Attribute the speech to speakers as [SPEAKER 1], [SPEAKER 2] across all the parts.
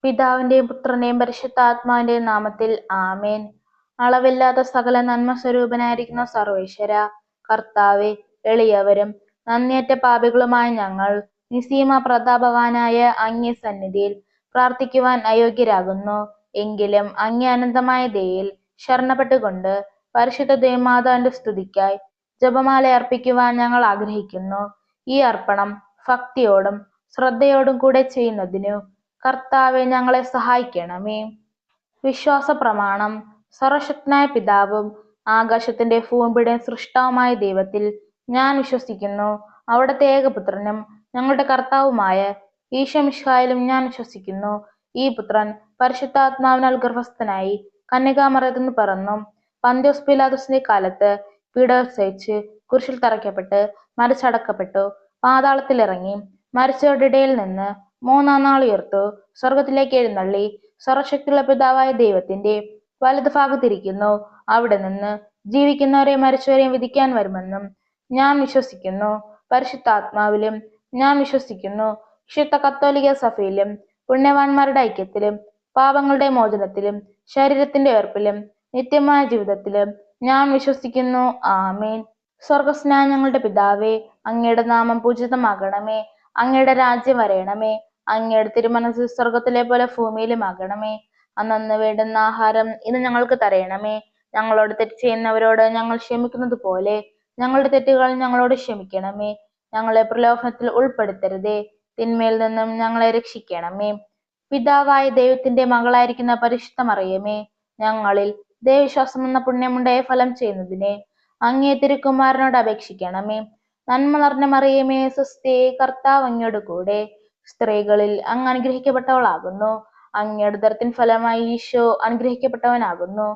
[SPEAKER 1] പിതാവിന്റെയും പുത്രന്റെയും പരിശുദ്ധാത്മാവിന്റെയും നാമത്തിൽ ആമേൻ. അളവില്ലാത്ത സകല നന്മ സ്വരൂപനായിരിക്കുന്ന സർവേശ്വര കർത്താവെ, എളിയവരും നന്ദിയറ്റ പാപികളുമായ ഞങ്ങൾ നിസ്സീമ പ്രതാപവാനായ അങ്ങേ സന്നിധിയിൽ പ്രാർത്ഥിക്കുവാൻ അയോഗ്യരാകുന്നു. എങ്കിലും അങ്ങേ അനന്തമായ ദയയിൽ ശരണപ്പെട്ടുകൊണ്ട് പരിശുദ്ധ ദേവമാതാവിന്റെ സ്തുതിക്കായി ജപമാല അർപ്പിക്കുവാൻ ഞങ്ങൾ ആഗ്രഹിക്കുന്നു. ഈ അർപ്പണം ഭക്തിയോടും ശ്രദ്ധയോടും കൂടെ ചെയ്യുന്നതിനു കർത്താവെ, ഞങ്ങളെ സഹായിക്കണമേ. വിശ്വാസ പ്രമാണം. സർവശക്തനായ പിതാവും ആകാശത്തിന്റെ ഭൂമിയുടെയും സൃഷ്ടാവുമായ ദൈവത്തിൽ ഞാൻ വിശ്വസിക്കുന്നു. അവിടുത്തെ ഏകപുത്രനും ഞങ്ങളുടെ കർത്താവുമായ ഈശോമിശിഹായിലും ഞാൻ വിശ്വസിക്കുന്നു. ഈ പുത്രൻ പരിശുദ്ധാത്മാവിനാൽ ഗർഭസ്ഥനായി കന്യകാമറിയത്തിൽ നിന്ന് പിറന്നു, പന്ത്യോസ് പീലാത്തോസിന്റെ കാലത്ത് പീഡകൾ സഹിച്ച് കുരിശിൽ തറയ്ക്കപ്പെട്ട് മരിച്ചടക്കപ്പെട്ടു, പാതാളത്തിലിറങ്ങി, മരിച്ചവരുടെ ഇടയിൽ നിന്ന് മൂന്നാം നാൾ ഉയർത്തു, സ്വർഗത്തിലേക്ക് എഴുന്നള്ളി, സർവശക്തിയുള്ള പിതാവായ ദൈവത്തിന്റെ വലതുഭാഗത്തിരിക്കുന്നു. അവിടെ നിന്ന് ജീവിക്കുന്നവരെയും മരിച്ചവരെയും വിധിക്കാൻ വരുമെന്നും ഞാൻ വിശ്വസിക്കുന്നു. പരിശുദ്ധാത്മാവിലും ഞാൻ വിശ്വസിക്കുന്നു. വിശുദ്ധ കത്തോലിക്ക സഭയിലും പുണ്യവാന്മാരുടെ ഐക്യത്തിലും പാപങ്ങളുടെ മോചനത്തിലും ശരീരത്തിന്റെ ഉയർപ്പിലും നിത്യമായ ജീവിതത്തിലും ഞാൻ വിശ്വസിക്കുന്നു. ആമേൻ. സ്വർഗസ്നായ ഞങ്ങളുടെ പിതാവേ, അങ്ങയുടെ നാമം പൂജിതമാകണമേ. അങ്ങയുടെ രാജ്യം വരയണമേ. അങ്ങയുടെ തിരുമനസ് സ്വർഗത്തിലെ പോലെ ഭൂമിയിലുമാകണമേ. അന്നന്ന് വേണ്ടുന്ന ആഹാരം ഇന്ന് ഞങ്ങൾക്ക് തരയണമേ. ഞങ്ങളോട് തെറ്റ് ചെയ്യുന്നവരോട് ഞങ്ങൾ ക്ഷമിക്കുന്നത് പോലെ ഞങ്ങളുടെ തെറ്റുകൾ ഞങ്ങളോട് ക്ഷമിക്കണമേ. ഞങ്ങളെ പ്രലോഭനത്തിൽ ഉൾപ്പെടുത്തരുതേ, തിന്മയിൽ നിന്നും ഞങ്ങളെ രക്ഷിക്കണമേ. പിതാവായ ദൈവത്തിന്റെ മകളായിരിക്കുന്ന പരിശുദ്ധ മറിയമേ, ഞങ്ങളിൽ ദൈവവിശ്വാസം എന്ന പുണ്യമുണ്ടായ ഫലം ചെയ്യുന്നതിനെ അങ്ങേ തിരുക്കുമാരനോട് അപേക്ഷിക്കണമേ. നന്മ നിറഞ്ഞ മറിയമേ, സ്വസ്തി, കർത്താവ് അങ്ങയോട് കൂടെ, സ്ത്രീകളിൽ അങ്ങ് അനുഗ്രഹിക്കപ്പെട്ടവളാകുന്നു. അങ്ങയുടെ ഉദരത്തിൻ ഫലമായി ഈശോ അനുഗ്രഹിക്കപ്പെട്ടവനാകുന്നു.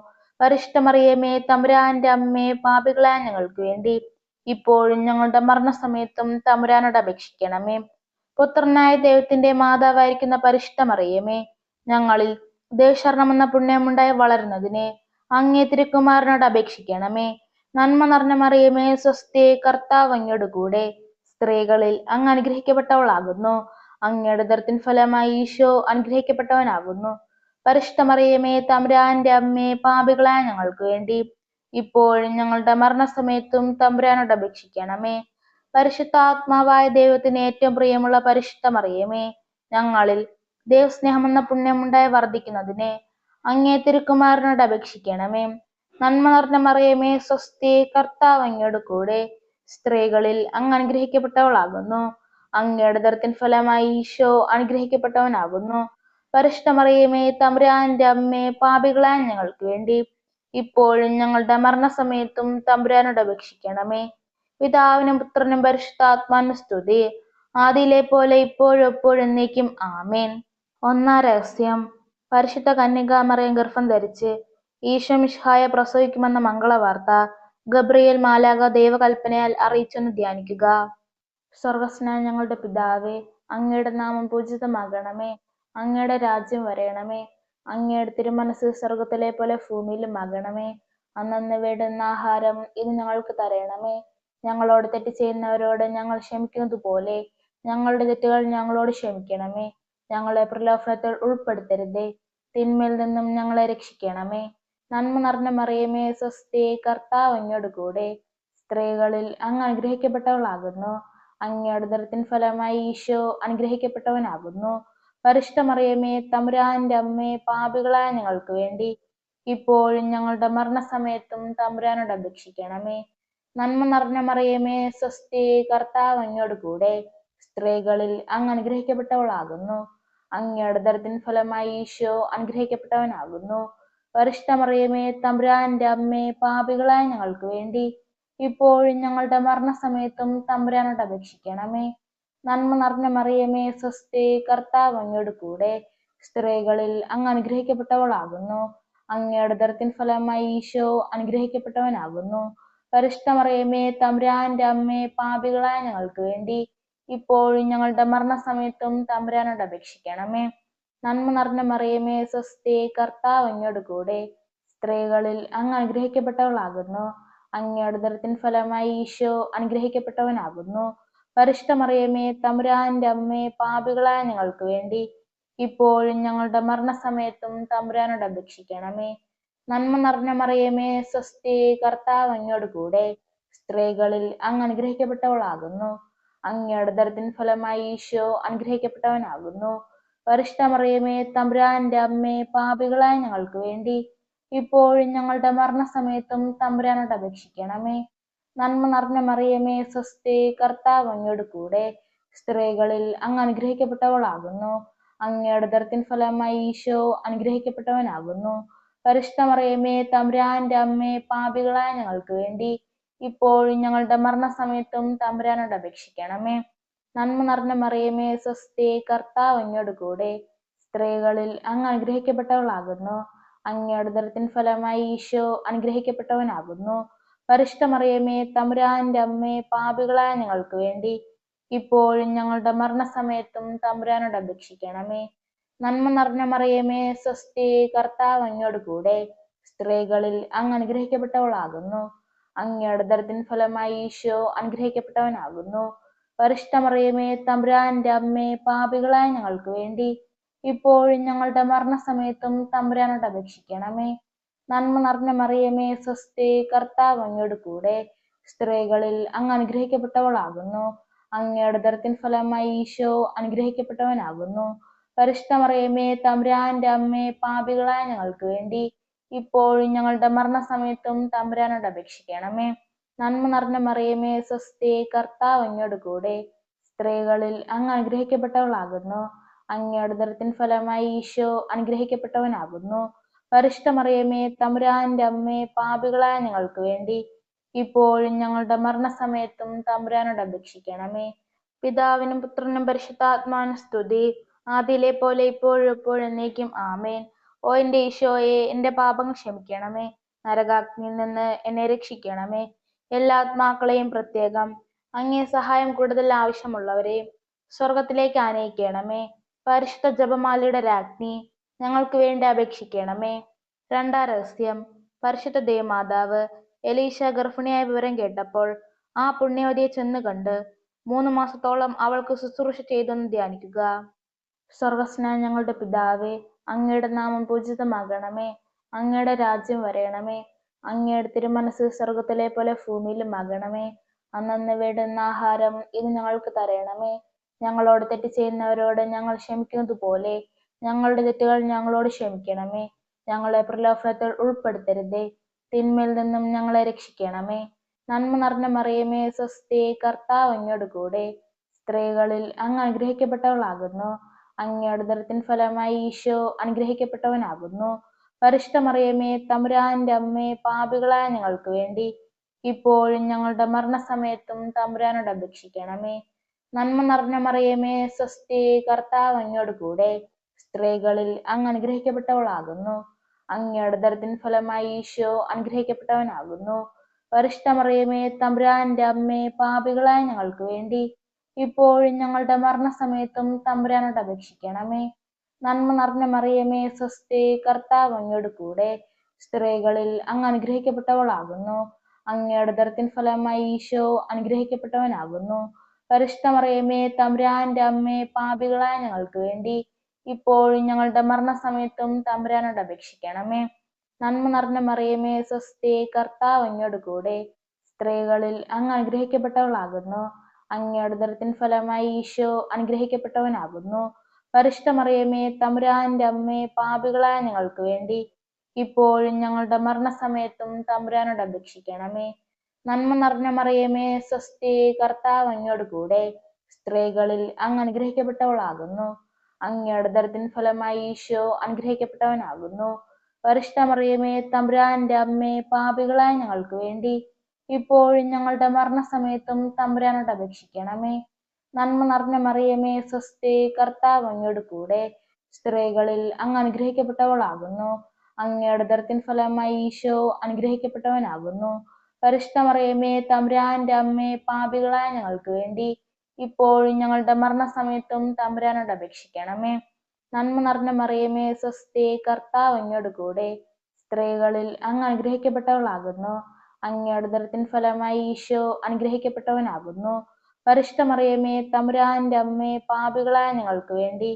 [SPEAKER 1] പരിശുദ്ധ മറിയമേ, തമ്പുരാന്റെ അമ്മേ, പാപികളായ ഞങ്ങൾക്ക് വേണ്ടി ഇപ്പോഴും ഞങ്ങളുടെ മരണസമയത്തും തമ്പുരാനോട് അപേക്ഷിക്കണമേ. പുത്രനായ ദൈവത്തിന്റെ മാതാവായിരിക്കുന്ന പരിശുദ്ധ മറിയമേ, ഞങ്ങളിൽ ദൈവശരണം എന്ന പുണ്യമുണ്ടായി വളരുന്നതിനെ അങ്ങേ തിരുക്കുമാരനോട് അപേക്ഷിക്കണമേ. നന്മ നിറഞ്ഞ മറിയമേ, സ്വസ്തി, കർത്താവ് അങ്ങയോട് കൂടെ, സ്ത്രീകളിൽ അങ്ങ് അനുഗ്രഹിക്കപ്പെട്ടവളാകുന്നു. അങ്ങയുടെ ഉദരത്തിൻ ഫലമായി ഈശോ അനുഗ്രഹിക്കപ്പെട്ടവനാകുന്നു. പരിശുദ്ധ മറിയമേ, തമ്പുരാന്റെ അമ്മേ, പാപികളായ ഞങ്ങൾക്ക് വേണ്ടി ഇപ്പോഴും ഞങ്ങളുടെ മരണസമയത്തും തമ്പുരാനോട് അപേക്ഷിക്കണമേ. പരിശുദ്ധാത്മാവായ ദൈവത്തിന് ഏറ്റവും പ്രിയമുള്ള പരിശുദ്ധ മറിയമേ, ഞങ്ങളിൽ ദൈവസ്നേഹം എന്ന പുണ്യമുണ്ടായി വർദ്ധിക്കുന്നതിനെ അങ്ങേ തിരുക്കുമാരനോട് അപേക്ഷിക്കണമേ. നന്മ നിറഞ്ഞ മറിയമേ, സ്വസ്തി, കർത്താവ് അങ്ങയോട് കൂടെ, സ്ത്രീകളിൽ അങ്ങ് അനുഗ്രഹിക്കപ്പെട്ടവളാകുന്നു. അങ്ങയുടെ ഉദരത്തിൻ ഫലമായി ഈശോ അനുഗ്രഹിക്കപ്പെട്ടവനാകുന്നു. പരിശുദ്ധ മറിയമേ, തമ്പുരാന്റെ അമ്മേ, പാപികളായ ഞങ്ങൾക്ക് വേണ്ടി ഇപ്പോഴും ഞങ്ങളുടെ മരണസമയത്തും തമ്പുരാനോട് അപേക്ഷിക്കണമേ. പിതാവിനും പുത്രനും പരിശുദ്ധാത്മാവിനും സ്തുതി, ആദിയിലെ പോലെ ഇപ്പോഴും എപ്പോഴും എന്നേക്കും. ആമേൻ. ഒന്നാം രഹസ്യം. പരിശുദ്ധ കന്യകാമറിയം ഗർഭം ധരിച്ച് ഈശോമിശിഹായെ പ്രസവിക്കുമെന്ന മംഗളവാർത്ത ഗബ്രിയേൽ മാലാഖ ദൈവകൽപ്പനയാൽ അറിയിച്ചെന്ന് ധ്യാനിക്കുക. സ്വർഗസ്നായ ഞങ്ങളുടെ പിതാവേ, അങ്ങയുടെ നാമം പൂജിതമാകണമേ. അങ്ങയുടെ രാജ്യം വരയണമേ. അങ്ങയുടെ തിരുമനസ് സ്വർഗത്തിലെ പോലെ ഭൂമിയിലും ആകണമേ. അന്നന്ന് വേണ്ടുന്ന ആഹാരം ഇന്ന് ഞങ്ങൾക്ക് തരയണമേ. ഞങ്ങളോട് തെറ്റ് ചെയ്യുന്നവരോട് ഞങ്ങൾ ക്ഷമിക്കുന്നത് പോലെ ഞങ്ങളുടെ തെറ്റുകൾ ഞങ്ങളോട് ക്ഷമിക്കണമേ. ഞങ്ങളെ പ്രലോഭനത്തിൽ ഉൾപ്പെടുത്തരുതേ, തിന്മയിൽ നിന്നും ഞങ്ങളെ രക്ഷിക്കണമേ. നന്മ നിറഞ്ഞ മറിയമേ, സ്വസ്തി, കർത്താവ് അങ്ങയോട് കൂടെ, സ്ത്രീകളിൽ അങ്ങ് അനുഗ്രഹിക്കപ്പെട്ടവളാകുന്നു. അങ്ങയുടെ ഉദരത്തിൻ ഫലമായി ഈശോ അനുഗ്രഹിക്കപ്പെട്ടവനാകുന്നു. പരിശുദ്ധ മറിയമേ, തമ്പുരാന്റെ അമ്മേ, പാപികളായ ഞങ്ങൾക്ക് വേണ്ടി ഇപ്പോഴും ഞങ്ങളുടെ മരണസമയത്തും തമ്പുരാനോട് അപേക്ഷിക്കണമേ. നന്മ നിറഞ്ഞ മറിയമേ, സ്വസ്തി, കർത്താവ് അങ്ങയോട് കൂടെ, സ്ത്രീകളിൽ അങ്ങ് അനുഗ്രഹിക്കപ്പെട്ടവളാകുന്നു. അങ്ങയുടെ ഉദരത്തിൻ ഫലമായി ഈശോ അനുഗ്രഹിക്കപ്പെട്ടവനാകുന്നു. പരിശുദ്ധ മറിയമേ, തമ്പുരാന്റെ അമ്മേ, പാപികളായ ഞങ്ങൾക്ക് വേണ്ടി ഇപ്പോഴും ഞങ്ങളുടെ മരണസമയത്തും തമ്പുരാനോട് അപേക്ഷിക്കണമേ. നന്മ നിറഞ്ഞ മറിയമേ, സ്വസ്തി, കർത്താവ് അങ്ങയോട് കൂടെ, സ്ത്രീകളിൽ അങ്ങ് അനുഗ്രഹിക്കപ്പെട്ടവളാകുന്നു. അങ്ങയുടെ ഉദരത്തിൻ ഫലമായി ഈശോ അനുഗ്രഹിക്കപ്പെട്ടവനാകുന്നു. പരിശുദ്ധ മറിയമേ, തമ്പുരാന്റെ അമ്മേ, പാപികളായ ഞങ്ങൾക്ക് വേണ്ടി ഇപ്പോഴും ഞങ്ങളുടെ മരണസമയത്തും തമ്പുരാനോട് അപേക്ഷിക്കണമേ. നന്മ നിറഞ്ഞ മറിയമേ, സ്വസ്തി, കർത്താവ് അങ്ങയോട് കൂടെ, സ്ത്രീകളിൽ അങ്ങ് അനുഗ്രഹിക്കപ്പെട്ടവളാകുന്നു. അങ്ങയുടെ ഉദരത്തിൻ ഫലമായി ഈശോ അനുഗ്രഹിക്കപ്പെട്ടവനാകുന്നു. പരിശുദ്ധ മറിയമേ, തമ്പുരാന്റെ അമ്മേ, പാപികളായ ഞങ്ങൾക്ക് വേണ്ടി ഇപ്പോഴും ഞങ്ങളുടെ മരണസമയത്തും തമ്പുരാനോട് അപേക്ഷിക്കണമേ. നന്മ നിറഞ്ഞ മറിയമേ, സ്വസ്തി, കർത്താവ് അങ്ങയോട് കൂടെ. സ്ത്രീകളിൽ അങ്ങ് അനുഗ്രഹിക്കപ്പെട്ടവളാകുന്നു. അങ്ങയുടെ ഉദരത്തിൻ ഫലമായി ഈശോ അനുഗ്രഹിക്കപ്പെട്ടവനാകുന്നു. പരിശുദ്ധ മറിയമേ, തമ്പുരാന്റെ അമ്മേ, പാപികളായ ഞങ്ങൾക്ക് വേണ്ടി ഇപ്പോഴും ഞങ്ങളുടെ മരണസമയത്തും തമ്പുരാനോട് അപേക്ഷിക്കണമേ. നന്മ നിറഞ്ഞ മറിയമേ, സ്വസ്തി, കർത്താവ് അങ്ങയോട് കൂടെ. സ്ത്രീകളിൽ അങ്ങ് അനുഗ്രഹിക്കപ്പെട്ടവളാകുന്നു. അങ്ങയുടെ ഉദരത്തിൻ ഫലമായി ഈശോ അനുഗ്രഹിക്കപ്പെട്ടവനാകുന്നു. പരിശുദ്ധ മറിയമേ, തമ്പുരാന്റെ അമ്മേ, പാപികളായ ഞങ്ങൾക്ക് വേണ്ടി ഇപ്പോഴും ഞങ്ങളുടെ മരണസമയത്തും തമ്പുരാനോട് അപേക്ഷിക്കണമേ. നന്മ നിറഞ്ഞ മറിയമേ, സ്വസ്തി, കർത്താവ് അങ്ങയോട് കൂടെ. സ്ത്രീകളിൽ അങ്ങ് അനുഗ്രഹിക്കപ്പെട്ടവളാകുന്നു. അങ്ങയുടെ ഉദരത്തിൻ ഫലമായി ഈശോ അനുഗ്രഹിക്കപ്പെട്ടവനാകുന്നു. പരിശുദ്ധ മറിയമേ, തമ്പുരാന്റെ അമ്മേ, പാപികളായ ഞങ്ങൾക്ക് വേണ്ടി ഇപ്പോഴും ഞങ്ങളുടെ മരണസമയത്തും തമ്പുരാനോട് അപേക്ഷിക്കണമേ. നന്മ നിറഞ്ഞ മറിയമേ, സ്വസ്തി, കർത്താവ് അങ്ങയോട് കൂടെ. സ്ത്രീകളിൽ അങ്ങ് അനുഗ്രഹിക്കപ്പെട്ടവളാകുന്നു. അങ്ങയുടെ ഉദരത്തിൻ ഫലമായി ഈശോ അനുഗ്രഹിക്കപ്പെട്ടവനാകുന്നു. പരിശുദ്ധ മറിയമേ, തമ്പുരാന്റെ അമ്മേ, പാപികളായ ഞങ്ങൾക്ക് വേണ്ടി ഇപ്പോഴും ഞങ്ങളുടെ മരണസമയത്തും തമ്പുരാനോട് അപേക്ഷിക്കണമേ. നന്മ നിറഞ്ഞ മറിയമേ, സ്വസ്തി, കർത്താവ് അങ്ങയോട് കൂടെ. സ്ത്രീകളിൽ അങ്ങ് അനുഗ്രഹിക്കപ്പെട്ടവളാകുന്നു. അങ്ങയുടെ ഉദരത്തിൻ ഫലമായി ഈശോ അനുഗ്രഹിക്കപ്പെട്ടവനാകുന്നു. പരിശുദ്ധ മറിയമേ, തമ്പുരാന്റെ അമ്മേ, പാപികളായ ഞങ്ങൾക്ക് വേണ്ടി ഇപ്പോഴും ഞങ്ങളുടെ മരണസമയത്തും തമ്പുരാനോട് അപേക്ഷിക്കണമേ. നന്മ നിറഞ്ഞ മറിയമേ, സ്വസ്തി, കർത്താവ് അങ്ങയോട് കൂടെ. സ്ത്രീകളിൽ അങ്ങ് അനുഗ്രഹിക്കപ്പെട്ടവളാകുന്നു. അങ്ങയുടെ ഉദരത്തിൻ ഫലമായി ഈശോ അനുഗ്രഹിക്കപ്പെട്ടവനാകുന്നു. പരിശുദ്ധ മറിയമേ, തമ്പുരാന്റെ അമ്മേ, പാപികളായ ഞങ്ങൾക്ക് വേണ്ടി ഇപ്പോഴും ഞങ്ങളുടെ മരണസമയത്തും തമ്പുരാനോട് അപേക്ഷിക്കണമേ. പിതാവിനും പുത്രനും പരിശുദ്ധാത്മാവിനും സ്തുതി, ആദിയിലെ പോലെ ഇപ്പോഴും എപ്പോഴും എന്നേക്കും ആമേൻ. ഓ എന്റെ ഈശോയെ, എന്റെ പാപങ്ങൾ ക്ഷമിക്കണമേ. നരകാഗ്നിയിൽ നിന്ന് എന്നെ രക്ഷിക്കണമേ. എല്ലാ ആത്മാക്കളെയും പ്രത്യേകം അങ്ങേ സഹായം കൂടുതൽ ആവശ്യമുള്ളവരെയും സ്വർഗത്തിലേക്ക് ആനയിക്കണമേ. പരിശുദ്ധ ജപമാലയുടെ രാജ്ഞി, ഞങ്ങൾക്ക് വേണ്ടി അപേക്ഷിക്കണമേ. രണ്ടാം രഹസ്യം. പരിശുദ്ധ ദേവമാതാവ് എലീശ ഗർഭിണിയായ വിവരം കേട്ടപ്പോൾ ആ പുണ്യവതിയെ ചെന്ന് കണ്ട് 3 മാസത്തോളം അവൾക്ക് ശുശ്രൂഷ ചെയ്തെന്ന് ധ്യാനിക്കുക. സ്വർഗസ്നായ ഞങ്ങളുടെ പിതാവേ, അങ്ങയുടെ നാമം പൂജിതമാകണമേ. അങ്ങയുടെ രാജ്യം വരയണമേ. അങ്ങയുടെ തിരുമനസ് സ്വർഗത്തിലെ പോലെ ഭൂമിയിലും ആകണമേ. അന്നന്ന് വേണ്ടുന്ന ആഹാരം ഇന്ന് ഞങ്ങൾക്ക് തരണമേ. ഞങ്ങളോട് തെറ്റ് ചെയ്യുന്നവരോട് ഞങ്ങൾ ക്ഷമിക്കുന്നത് പോലെ ഞങ്ങളുടെ തെറ്റുകൾ ഞങ്ങളോട് ക്ഷമിക്കണമേ. ഞങ്ങളെ പ്രലോഭനത്തിൽ ഉൾപ്പെടുത്തരുതേ, തിന്മയിൽ നിന്നും ഞങ്ങളെ രക്ഷിക്കണമേ. നന്മ നിറഞ്ഞ മറിയമേ, സ്വസ്തി, കർത്താവ് അങ്ങയോട് കൂടെ. സ്ത്രീകളിൽ അങ്ങ് അനുഗ്രഹിക്കപ്പെട്ടവളാകുന്നു. അങ്ങയുടെ ഉദരത്തിൻ ഫലമായി ഈശോ അനുഗ്രഹിക്കപ്പെട്ടവനാകുന്നു. പരിശുദ്ധ മറിയമേ, തമ്പുരാന്റെ അമ്മേ, പാപികളായ ഞങ്ങൾക്ക് വേണ്ടി ഇപ്പോഴും ഞങ്ങളുടെ മരണസമയത്തും തമ്പുരാനോട് അപേക്ഷിക്കണമേ. നന്മ നിറഞ്ഞ മറിയമേ, സ്വസ്തി, കർത്താവ് അങ്ങയോട് കൂടെ. സ്ത്രീകളിൽ അങ്ങ് അനുഗ്രഹിക്കപ്പെട്ടവളാകുന്നു. അങ്ങയുടെ ഉദരത്തിൻ ഫലമായി ഈശോ അനുഗ്രഹിക്കപ്പെട്ടവനാകുന്നു. പരിശുദ്ധ മറിയമേ, തമ്പുരാന്റെ അമ്മേ, പാപികളായ ഞങ്ങൾക്ക് വേണ്ടി ഇപ്പോഴും ഞങ്ങളുടെ മരണസമയത്തും തമ്പുരാനോട് അപേക്ഷിക്കണമേ. നന്മ നിറഞ്ഞ മറിയമേ, സ്വസ്തി, കർത്താവ് അങ്ങയോട് കൂടെ. സ്ത്രീകളിൽ അങ്ങ് അനുഗ്രഹിക്കപ്പെട്ടവളാകുന്നു. അങ്ങയുടെ ഉദരത്തിൻ ഫലമായി ഈശോ അനുഗ്രഹിക്കപ്പെട്ടവനാകുന്നു. പരിശുദ്ധ മറിയമേ, തമ്പുരാന്റെ അമ്മേ, പാപികളായ ഞങ്ങൾക്ക് വേണ്ടി ഇപ്പോഴും ഞങ്ങളുടെ മരണസമയത്തും തമ്പുരാനോട് അപേക്ഷിക്കണമേ. നന്മ നിറഞ്ഞ മറിയമേ, സ്വസ്തി, കർത്താവ് അങ്ങയോട് കൂടെ. സ്ത്രീകളിൽ അങ്ങ് അനുഗ്രഹിക്കപ്പെട്ടവളാകുന്നു. അങ്ങയുടെ ഉദരത്തിൻ ഫലമായി ഈശോ അനുഗ്രഹിക്കപ്പെട്ടവനാകുന്നു. പരിശുദ്ധ മറിയമേ, തമ്പുരാന്റെ അമ്മേ, പാപികളായ ഞങ്ങൾക്ക് വേണ്ടി ഇപ്പോഴും ഞങ്ങളുടെ മരണസമയത്തും തമ്പുരാനോട് അപേക്ഷിക്കണമേ. നന്മ നിറഞ്ഞ മറിയമേ, സ്വസ്തി, കർത്താവ് അങ്ങയോട് കൂടെ. സ്ത്രീകളിൽ അങ്ങ് അനുഗ്രഹിക്കപ്പെട്ടവളാകുന്നു. അങ്ങയുടെ ഉദരത്തിൻ ഫലമായി ഈശോ അനുഗ്രഹിക്കപ്പെട്ടവനാകുന്നു. പരിശുദ്ധ മറിയമേ, തമ്പുരാന്റെ അമ്മേ, പാപികളായ ഞങ്ങൾക്ക് വേണ്ടി ഇപ്പോഴും ഞങ്ങളുടെ മരണസമയത്തും തമ്പുരാനോട് അപേക്ഷിക്കണമേ. നന്മ നിറഞ്ഞ മറിയമേ, സ്വസ്തി, കർത്താവ് അങ്ങയോട് കൂടെ. സ്ത്രീകളിൽ അങ്ങ് അനുഗ്രഹിക്കപ്പെട്ടവളാകുന്നു. അങ്ങയുടെ ഉദരത്തിൻ ഫലമായി ഈശോ അനുഗ്രഹിക്കപ്പെട്ടവനാകുന്നു. പരിശുദ്ധ മറിയമേ, തമ്പുരാന്റെ അമ്മേ, പാപികളായ ഞങ്ങൾക്ക് വേണ്ടി ഇപ്പോഴും ഞങ്ങളുടെ മരണസമയത്തും തമ്പുരാനോട് അപേക്ഷിക്കണമേ. നന്മ നിറഞ്ഞ മറിയമേ, സ്വസ്തി, കർത്താവ് അങ്ങയോട് കൂടെ. സ്ത്രീകളിൽ അങ്ങ് അനുഗ്രഹിക്കപ്പെട്ടവളാകുന്നു. അങ്ങയുടെ ഉദരത്തിൻ ഫലമായി ഈശോ അനുഗ്രഹിക്കപ്പെട്ടവനാകുന്നു. പരിശുദ്ധ മറിയമേ, തമ്പുരാന്റെ അമ്മേ, പാപികളായ ഞങ്ങൾക്ക് വേണ്ടി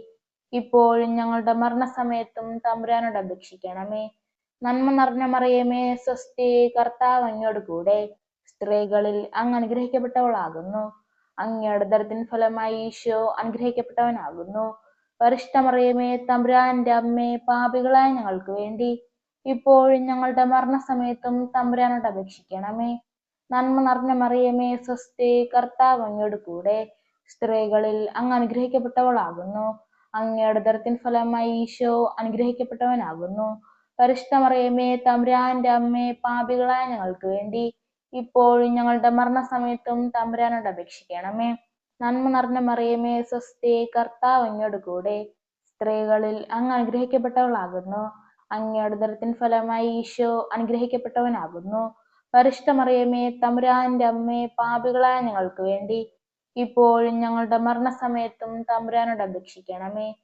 [SPEAKER 1] ഇപ്പോഴും ഞങ്ങളുടെ മരണസമയത്തും തമ്പുരാനോട് അപേക്ഷിക്കണമേ. നന്മ നിറഞ്ഞ മറിയമേ, സ്വസ്തി, കർത്താവ് അങ്ങയോട് കൂടെ, സ്ത്രീകളിൽ അങ്ങ് അനുഗ്രഹിക്കപ്പെട്ടവളാകുന്നു. അങ്ങയുടെ ഉദരത്തിൻ ഫലമായി ഈശോ അനുഗ്രഹിക്കപ്പെട്ടവനാകുന്നു. പരിശുദ്ധ മറിയമേ, തമ്പുരാന്റെ അമ്മേ, പാപികളായ ഞങ്ങൾക്ക് വേണ്ടി ഇപ്പോഴും ഞങ്ങളുടെ മരണസമയത്തും തമ്പുരാനോട് അപേക്ഷിക്കണമേ. നന്മ നിറഞ്ഞ മറിയമേ, സ്വസ്തി, കർത്താവ് അങ്ങയോട് കൂടെ, സ്ത്രീകളിൽ അങ്ങ് അനുഗ്രഹിക്കപ്പെട്ടവളാകുന്നു. അങ്ങയുടെ ഉദരത്തിൻ ഫലമായി ഈശോ അനുഗ്രഹിക്കപ്പെട്ടവനാകുന്നു. പരിശുദ്ധ മറിയമേ, തമ്പുരാന്റെ അമ്മേ, പാപികളായ ഞങ്ങൾക്ക് വേണ്ടി ഇപ്പോഴും ഞങ്ങളുടെ മരണസമയത്തും തമ്പുരാനോട് അപേക്ഷിക്കണമേ. നന്മ നിറഞ്ഞ മറിയമേ, സ്വസ്തി, കർത്താവ് അങ്ങയോട് കൂടെ, സ്ത്രീകളിൽ അങ്ങ് അനുഗ്രഹിക്കപ്പെട്ടവളാകുന്നു. അങ്ങയുടെ ഉദരത്തിൻ ഫലമായി ഈശോ അനുഗ്രഹിക്കപ്പെട്ടവനാകുന്നു. പരിശുദ്ധ മറിയമേ, തമ്പുരാന്റെ അമ്മേ, പാപികളായ ഞങ്ങൾക്ക് വേണ്ടി ഇപ്പോഴും ഞങ്ങളുടെ മരണസമയത്തും തമ്പുരാനോട് അപേക്ഷിക്കണമേ.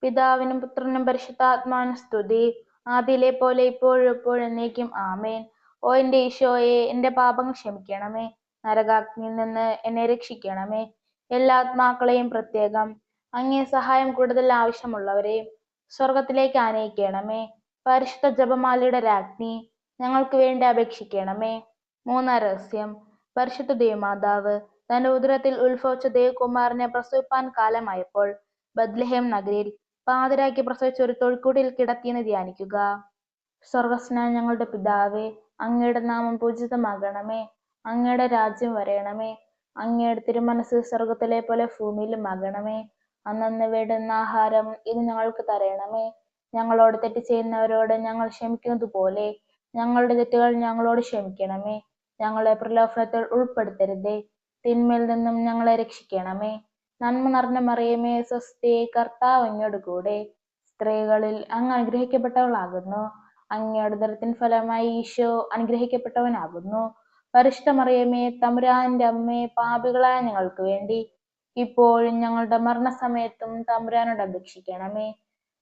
[SPEAKER 1] പിതാവിനും പുത്രനും പരിശുദ്ധാത്മാവിനും സ്തുതി, ആദിയിലെ പോലെ ഇപ്പോഴും എപ്പോഴും എന്നേക്കും ആമേൻ. ഓ എൻ്റെ ഈശോയെ, എൻ്റെ പാപങ്ങൾ ക്ഷമിക്കണമേ. നരകാഗ്നിയിൽ നിന്ന് എന്നെ രക്ഷിക്കണമേ. എല്ലാ ആത്മാക്കളെയും പ്രത്യേകം അങ്ങേ സഹായം കൂടുതൽ ആവശ്യമുള്ളവരെയും സ്വർഗത്തിലേക്ക് ആനയിക്കണമേ. പരിശുദ്ധ ജപമാലയുടെ രാജ്ഞി, ഞങ്ങൾക്ക് വേണ്ടി അപേക്ഷിക്കണമേ. മൂന്നാം രഹസ്യം. പരിശുദ്ധ ദേവമാതാവ് തന്റെ ഉദരത്തിൽ ഉത്ഭവിച്ച ദേവകുമാരനെ പ്രസവിപ്പാൻ കാലമായപ്പോൾ ബത്ലഹേം നഗരിയിൽ പാതിരാക്കി പ്രസവിച്ച ഒരു തൊഴുക്കുടിയിൽ കിടത്തിയെന്ന് ധ്യാനിക്കുക. സ്വർഗസ്നായ ഞങ്ങളുടെ പിതാവേ, അങ്ങയുടെ നാമം പൂജിതമാകണമേ. അങ്ങയുടെ രാജ്യം വരയണമേ. അങ്ങയുടെ തിരുമനസ് സ്വർഗത്തിലെ പോലെ ഭൂമിയിലും ആകണമേ. അന്നന്ന് വേണ്ടുന്ന ആഹാരം ഇന്ന് ഞങ്ങൾക്ക് തരയണമേ. ഞങ്ങളോട് തെറ്റ് ചെയ്യുന്നവരോട് ഞങ്ങൾ ക്ഷമിക്കുന്നത് പോലെ ഞങ്ങളുടെ തെറ്റുകൾ ഞങ്ങളോട് ക്ഷമിക്കണമേ. ഞങ്ങളെ പ്രലോഭനത്തിൽ ഉൾപ്പെടുത്തരുതേ, തിന്മയിൽ നിന്നും ഞങ്ങളെ രക്ഷിക്കണമേ. നന്മ നിറഞ്ഞ മറിയമേ, സ്വസ്തി, കർത്താവ് അങ്ങയോട് കൂടെ, സ്ത്രീകളിൽ അങ്ങ് അനുഗ്രഹിക്കപ്പെട്ടവളാകുന്നു. അങ്ങയുടെ ഉദരത്തിൻ ഫലമായി ഈശോ അനുഗ്രഹിക്കപ്പെട്ടവനാകുന്നു. പരിശുദ്ധ മറിയമേ, തമ്പുരാന്റെ അമ്മേ, പാപികളായ ഞങ്ങൾക്ക് വേണ്ടി ഇപ്പോഴും ഞങ്ങളുടെ മരണസമയത്തും തമ്പുരാനോട് അപേക്ഷിക്കണമേ.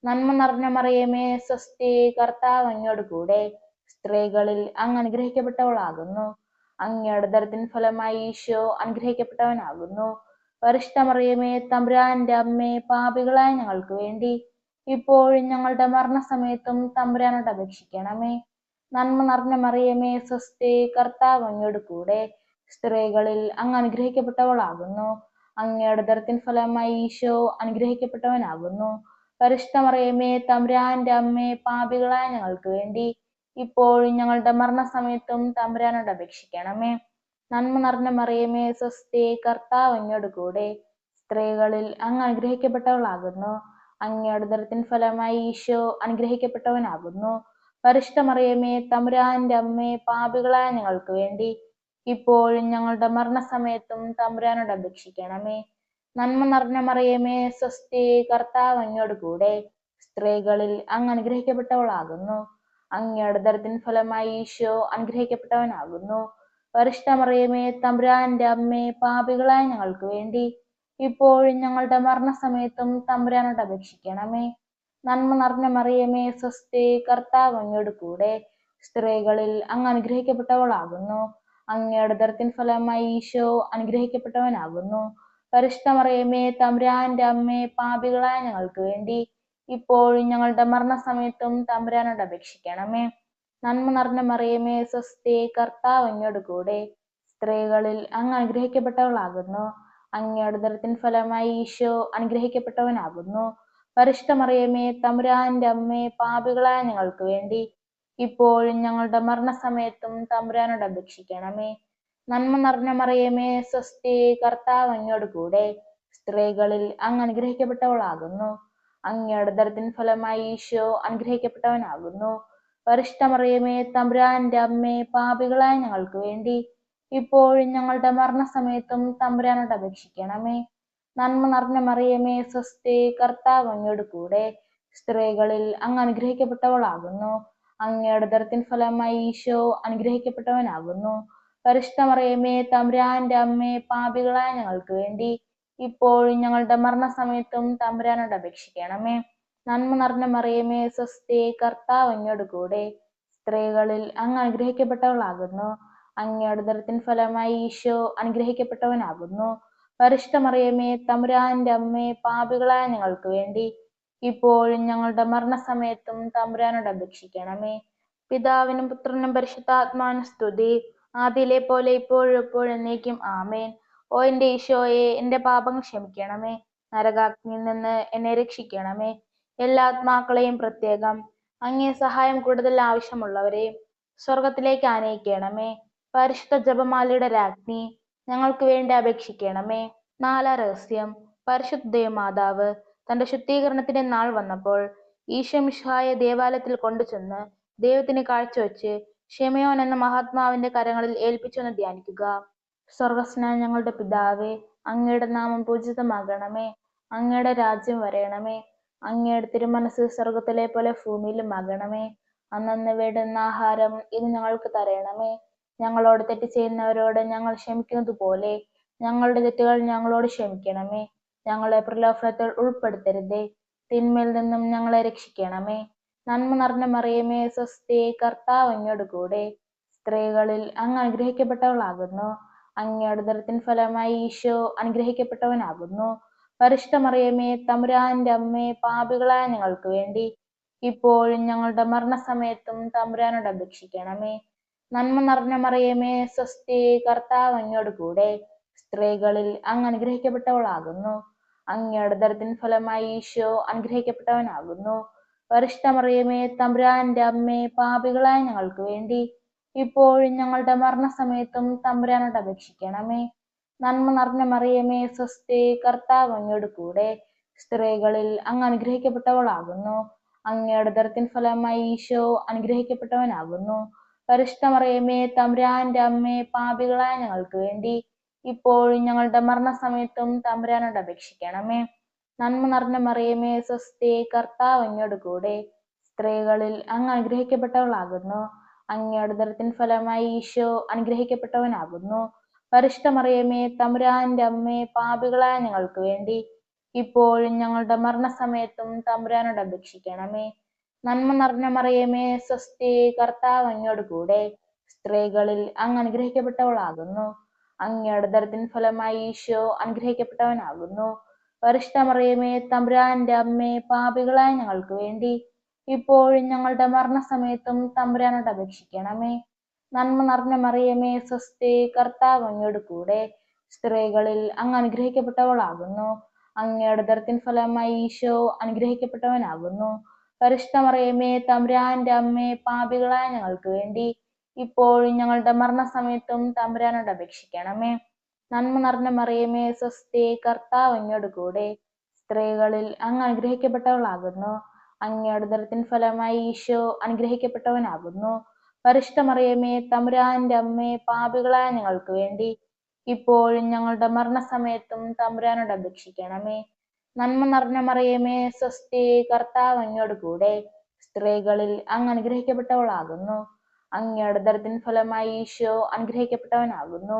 [SPEAKER 1] നന്മ നിറഞ്ഞ മറിയമേ, സ്വസ്തി, കർത്താവ് അങ്ങയോട് കൂടെ, സ്ത്രീകളിൽ അങ്ങ് അനുഗ്രഹിക്കപ്പെട്ടവളാകുന്നു. അങ്ങയുടെ ഉദരത്തിൻ ഫലമായി ഈശോ അനുഗ്രഹിക്കപ്പെട്ടവനാകുന്നു. പരിശുദ്ധ മറിയമേ, തമ്പുരാന്റെ അമ്മേ, പാപികളായ ഞങ്ങൾക്ക് വേണ്ടി ഇപ്പോഴും ഞങ്ങളുടെ മരണസമയത്തും തമ്പുരാനോട് അപേക്ഷിക്കണമേ. നന്മ നിറഞ്ഞ മറിയമേ, സ്വസ്തി, കർത്താവ് അങ്ങയോട് കൂടെ, സ്ത്രീകളിൽ അങ്ങ് അനുഗ്രഹിക്കപ്പെട്ടവളാകുന്നു. അങ്ങയുടെ ഉദരത്തിൻ ഫലമായി ഈശോ അനുഗ്രഹിക്കപ്പെട്ടവനാകുന്നു. പരിശുദ്ധ മറിയമേ, തമ്പുരാന്റെ അമ്മേ, പാപികളായ ഞങ്ങൾക്ക് വേണ്ടി ഇപ്പോഴും ഞങ്ങളുടെ മരണസമയത്തും തമ്പുരാനോട് അപേക്ഷിക്കണമേ. നന്മ നിറഞ്ഞ മറിയമേ, സ്വസ്തി, കർത്താവ് അങ്ങയോട് കൂടെ, സ്ത്രീകളിൽ അങ്ങ് അനുഗ്രഹിക്കപ്പെട്ടവളാകുന്നു. അങ്ങയുടെ ഉദരത്തിൻ ഫലമായി ഈശോ അനുഗ്രഹിക്കപ്പെട്ടവനാകുന്നു. പരിശുദ്ധ മറിയമേ, തമ്പുരാന്റെ അമ്മേ, പാപികളായ ഞങ്ങൾക്ക് വേണ്ടി ഇപ്പോഴും ഞങ്ങളുടെ മരണസമയത്തും തമ്പുരാനോട് അപേക്ഷിക്കണമേ. നന്മ നിറഞ്ഞ മറിയമേ, സ്വസ്തി, കർത്താവ് അങ്ങയോട് കൂടെ, സ്ത്രീകളിൽ അങ്ങ് അനുഗ്രഹിക്കപ്പെട്ടവളാകുന്നു. അങ്ങയുടെ ഉദരത്തിൻ ഫലമായി ഈശോ അനുഗ്രഹിക്കപ്പെട്ടവനാകുന്നു. പരിശുദ്ധ മറിയമേ, തമ്പുരാന്റെ അമ്മേ, പാപികളായ ഞങ്ങൾക്ക് വേണ്ടി ഇപ്പോഴും ഞങ്ങളുടെ മരണസമയത്തും തമ്പുരാനോട് അപേക്ഷിക്കണമേ. നന്മ നിറഞ്ഞ മറിയമേ, സ്വസ്തി, കർത്താവ് അങ്ങയോട് കൂടെ, സ്ത്രീകളിൽ അങ്ങ് അനുഗ്രഹിക്കപ്പെട്ടവളാകുന്നു. അങ്ങയുടെ ഉദരത്തിൻ ഫലമായി ഈശോ അനുഗ്രഹിക്കപ്പെട്ടവനാകുന്നു. പരിശുദ്ധ മറിയമേ, തമ്പുരാന്റെ അമ്മേ, പാപികളായ ഞങ്ങൾക്ക് വേണ്ടി ഇപ്പോഴും ഞങ്ങളുടെ മരണസമയത്തും തമ്പുരാനോട് അപേക്ഷിക്കണമേ. നന്മ നിറഞ്ഞ മറിയമേ, സ്വസ്തി, കർത്താവ് അങ്ങയോട് കൂടെ, സ്ത്രീകളിൽ അങ്ങ് അനുഗ്രഹിക്കപ്പെട്ടവളാകുന്നു. അങ്ങയുടെ ഉദരത്തിൻ ഫലമായി ഈശോ അനുഗ്രഹിക്കപ്പെട്ടവനാകുന്നു. പരിശുദ്ധ മറിയമേ, തമ്പുരാന്റെ അമ്മേ, പാപികളായ ഞങ്ങൾക്ക് വേണ്ടി ഇപ്പോഴും ഞങ്ങളുടെ മരണസമയത്തും തമ്പുരാനോട് അപേക്ഷിക്കണമേ. നന്മ നിറഞ്ഞ മറിയമേ, സ്വസ്തി, കർത്താവ് അങ്ങയോട് കൂടെ, സ്ത്രീകളിൽ അങ്ങ് അനുഗ്രഹിക്കപ്പെട്ടവളാകുന്നു. അങ്ങയുടെ ഉദരത്തിൻ ഫലമായി ഈശോ അനുഗ്രഹിക്കപ്പെട്ടവനാകുന്നു. പരിശുദ്ധ മറിയമേ, തമ്പുരാന്റെ അമ്മേ, പാപികളായ ഞങ്ങൾക്ക് വേണ്ടി ഇപ്പോഴും ഞങ്ങളുടെ മരണസമയത്തും തമ്പുരാനോട് അപേക്ഷിക്കണമേ. നന്മ നിറഞ്ഞ മറിയമേ, സ്വസ്തി, കർത്താവ് അങ്ങയോട് കൂടെ, സ്ത്രീകളിൽ അങ്ങ് അനുഗ്രഹിക്കപ്പെട്ടവളാകുന്നു. അങ്ങയുടെ ഉദരത്തിൻ ഫലമായി ഈശോ അനുഗ്രഹിക്കപ്പെട്ടവനാകുന്നു. പരിശുദ്ധ മറിയമേ, തമ്പുരാന്റെ അമ്മേ, പാപികളായ ഞങ്ങൾക്ക് വേണ്ടി ഇപ്പോഴും ഞങ്ങളുടെ മരണസമയത്തും തമ്പുരാനോട് അപേക്ഷിക്കണമേ. നന്മ നിറഞ്ഞ മറിയമേ, സ്വസ്തി, കർത്താവ് അങ്ങയോട് കൂടെ, സ്ത്രീകളിൽ അങ്ങ് അനുഗ്രഹിക്കപ്പെട്ടവളാകുന്നു. അങ്ങയുടെ ഉദരത്തിൻ ഫലമായി ഈശോ അനുഗ്രഹിക്കപ്പെട്ടവനാകുന്നു. പരിശുദ്ധ മറിയമേ, തമ്പുരാന്റെ അമ്മേ, പാപികളായ ഞങ്ങൾക്ക് വേണ്ടി ഇപ്പോഴും ഞങ്ങളുടെ മരണസമയത്തും തമ്പുരാനോട് അപേക്ഷിക്കണമേ. പിതാവിനും പുത്രനും പരിശുദ്ധാത്മാവിനും സ്തുതി, ആദിയിലെ പോലെ ഇപ്പോഴും എപ്പോഴും എന്നേക്കും ആമേൻ. ഓ എന്റെ ഈശോയെ, എന്റെ പാപങ്ങൾ ക്ഷമിക്കണമേ, നരകാഗ്നിയിൽ നിന്ന് എന്നെ രക്ഷിക്കണമേ. എല്ലാ ആത്മാക്കളെയും പ്രത്യേകം അങ്ങേ സഹായം കൂടുതൽ ആവശ്യമുള്ളവരെയും സ്വർഗത്തിലേക്ക് ആനയിക്കണമേ. പരിശുദ്ധ ജപമാലയുടെ രാജ്ഞി, ഞങ്ങൾക്ക് വേണ്ടി അപേക്ഷിക്കണമേ. നാലാം രഹസ്യം. പരിശുദ്ധ ദേവമാതാവ് തന്റെ ശുദ്ധീകരണത്തിന്റെ നാൾ വന്നപ്പോൾ ഈശോ മിശിഹായെ ദേവാലയത്തിൽ കൊണ്ടുചെന്ന് ദൈവത്തിന് കാഴ്ചവെച്ച് ഷിമയോൻ എന്ന മഹാത്മാവിന്റെ കരങ്ങളിൽ ഏൽപ്പിച്ചെന്ന് ധ്യാനിക്കുക. സ്വർഗസ്നായ ഞങ്ങളുടെ പിതാവേ, അങ്ങയുടെ നാമം പൂജിതമാകണമേ, അങ്ങയുടെ രാജ്യം വരയണമേ, അങ്ങയുടെ തിരുമനസ് സ്വർഗത്തിലെ പോലെ ഭൂമിയിലും ആകണമേ. അന്നന്ന് വേണ്ടുന്ന ആഹാരം ഇന്ന് ഞങ്ങൾക്ക് തരയണമേ. ഞങ്ങളോട് തെറ്റ് ചെയ്യുന്നവരോട് ഞങ്ങൾ ക്ഷമിക്കുന്നത് പോലെ ഞങ്ങളുടെ തെറ്റുകൾ ഞങ്ങളോട് ക്ഷമിക്കണമേ. ഞങ്ങളെ പ്രലോഭനത്തിൽ ഉൾപ്പെടുത്തരുതേ, തിന്മയിൽ നിന്നും ഞങ്ങളെ രക്ഷിക്കണമേ. നന്മ നിറഞ്ഞ മറിയമേ, സ്വസ്തി, കർത്താവ് അങ്ങയോട് കൂടെ സ്ത്രീകളിൽ അങ്ങ് അനുഗ്രഹിക്കപ്പെട്ടവളാകുന്നു. അങ്ങയുടെ ഉദരത്തിൻ ഫലമായി ഈശോ അനുഗ്രഹിക്കപ്പെട്ടവനാകുന്നു. പരിശുദ്ധ മറിയമേ, തമ്പുരാന്റെ അമ്മേ, പാപികളായ ഞങ്ങൾക്ക് വേണ്ടി ഇപ്പോഴും ഞങ്ങളുടെ മരണസമയത്തും തമ്പുരാനോട് അപേക്ഷിക്കണമേ. നന്മ നിറഞ്ഞ മറിയമേ, സ്വസ്തി, കർത്താവ് അങ്ങയോട് കൂടെ സ്ത്രീകളിൽ അങ്ങ് അനുഗ്രഹിക്കപ്പെട്ടവളാകുന്നു. അങ്ങയുടെ ഉദരത്തിൻ ഫലമായി ഈശോ അനുഗ്രഹിക്കപ്പെട്ടവനാകുന്നു. പരിശുദ്ധ മറിയമേ, തമ്പുരാന്റെ അമ്മേ, പാപികളായ ഞങ്ങൾക്ക് വേണ്ടി ഇപ്പോഴും ഞങ്ങളുടെ മരണസമയത്തും തമ്പുരാനോട് അപേക്ഷിക്കണമേ. നന്മ നിറഞ്ഞ മറിയമേ, സ്വസ്തി, കർത്താവ് അങ്ങയോട് കൂടെ സ്ത്രീകളിൽ അങ്ങ് അനുഗ്രഹിക്കപ്പെട്ടവളാകുന്നു. അങ്ങയുടെ ഉദരത്തിൻ ഫലമായി ഈശോ അനുഗ്രഹിക്കപ്പെട്ടവനാകുന്നു. പരിശുദ്ധ മറിയമേ, തമ്പുരാന്റെ അമ്മേ, പാപികളായ ഞങ്ങൾക്ക് വേണ്ടി ഇപ്പോഴും ഞങ്ങളുടെ മരണസമയത്തും തമ്പുരാനോട് അപേക്ഷിക്കണമേ. നന്മ നിറഞ്ഞ മറിയമേ, സ്വസ്തി, കർത്താവ് അങ്ങയോട് കൂടെ സ്ത്രീകളിൽ അങ്ങ് അനുഗ്രഹിക്കപ്പെട്ടവളാകുന്നു. അങ്ങയുടെ ഉദരത്തിൻ ഫലമായി ഈശോ അനുഗ്രഹിക്കപ്പെട്ടവനാകുന്നു. പരിശുദ്ധ മറിയമേ, തമ്പുരാന്റെ അമ്മേ, പാപികളായ ഞങ്ങൾക്ക് വേണ്ടി ഇപ്പോഴും ഞങ്ങളുടെ മരണസമയത്തും തമ്പുരാനോട് അപേക്ഷിക്കണമേ. നന്മ നിറഞ്ഞ മറിയമേ, സ്വസ്തി, കർത്താവ് അങ്ങയോട് കൂടെ സ്ത്രീകളിൽ അങ്ങ് അനുഗ്രഹിക്കപ്പെട്ടവളാകുന്നു. അങ്ങയുടെ ഉദരത്തിൻ ഫലമായി ഈശോ അനുഗ്രഹിക്കപ്പെട്ടവനാകുന്നു. പരിശുദ്ധ മറിയമേ, തമ്പുരാന്റെ അമ്മേ, പാപികളായ ഞങ്ങൾക്ക് വേണ്ടി ഇപ്പോഴും ഞങ്ങളുടെ മരണസമയത്തും തമ്പുരാനോട് അപേക്ഷിക്കണമേ. നന്മ നിറഞ്ഞ മറിയമേ, സ്വസ്തി, കർത്താവ് അങ്ങയോട് കൂടെ സ്ത്രീകളിൽ അങ്ങ് അനുഗ്രഹിക്കപ്പെട്ടവളാകുന്നു. അങ്ങയുടെ ഉദരത്തിൻ ഫലമായി ഈശോ അനുഗ്രഹിക്കപ്പെട്ടവനാകുന്നു. പരിശുദ്ധ മറിയമേ, തമ്പുരാന്റെ അമ്മേ, പാപികളായ ഞങ്ങൾക്ക് വേണ്ടി ഇപ്പോഴും ഞങ്ങളുടെ മരണസമയത്തും തമ്പുരാനോട് അപേക്ഷിക്കണമേ. നന്മ നിറഞ്ഞ മറിയമേ, സ്വസ്തി, കർത്താവ് അങ്ങയോട് കൂടെ സ്ത്രീകളിൽ അങ്ങ് അനുഗ്രഹിക്കപ്പെട്ടവളാകുന്നു. അങ്ങയുടെ ഉദരത്തിൻ ഫലമായി ഈശോ അനുഗ്രഹിക്കപ്പെട്ടവനാകുന്നു. പരിശുദ്ധ മറിയമേ, തമ്പുരാന്റെ അമ്മേ, പാപികളായ ഞങ്ങൾക്ക് വേണ്ടി ഇപ്പോഴും ഞങ്ങളുടെ മരണസമയത്തും തമ്പുരാനോട് അപേക്ഷിക്കണമേ. നന്മ നിറഞ്ഞ മറിയമേ, സ്വസ്തി, കർത്താവ് അങ്ങയോട് കൂടെ സ്ത്രീകളിൽ അങ്ങ് അനുഗ്രഹിക്കപ്പെട്ടവളാകുന്നു. അങ്ങയുടെ ഉദരത്തിൻ ഫലമായി ഈശോ അനുഗ്രഹിക്കപ്പെട്ടവനാകുന്നു.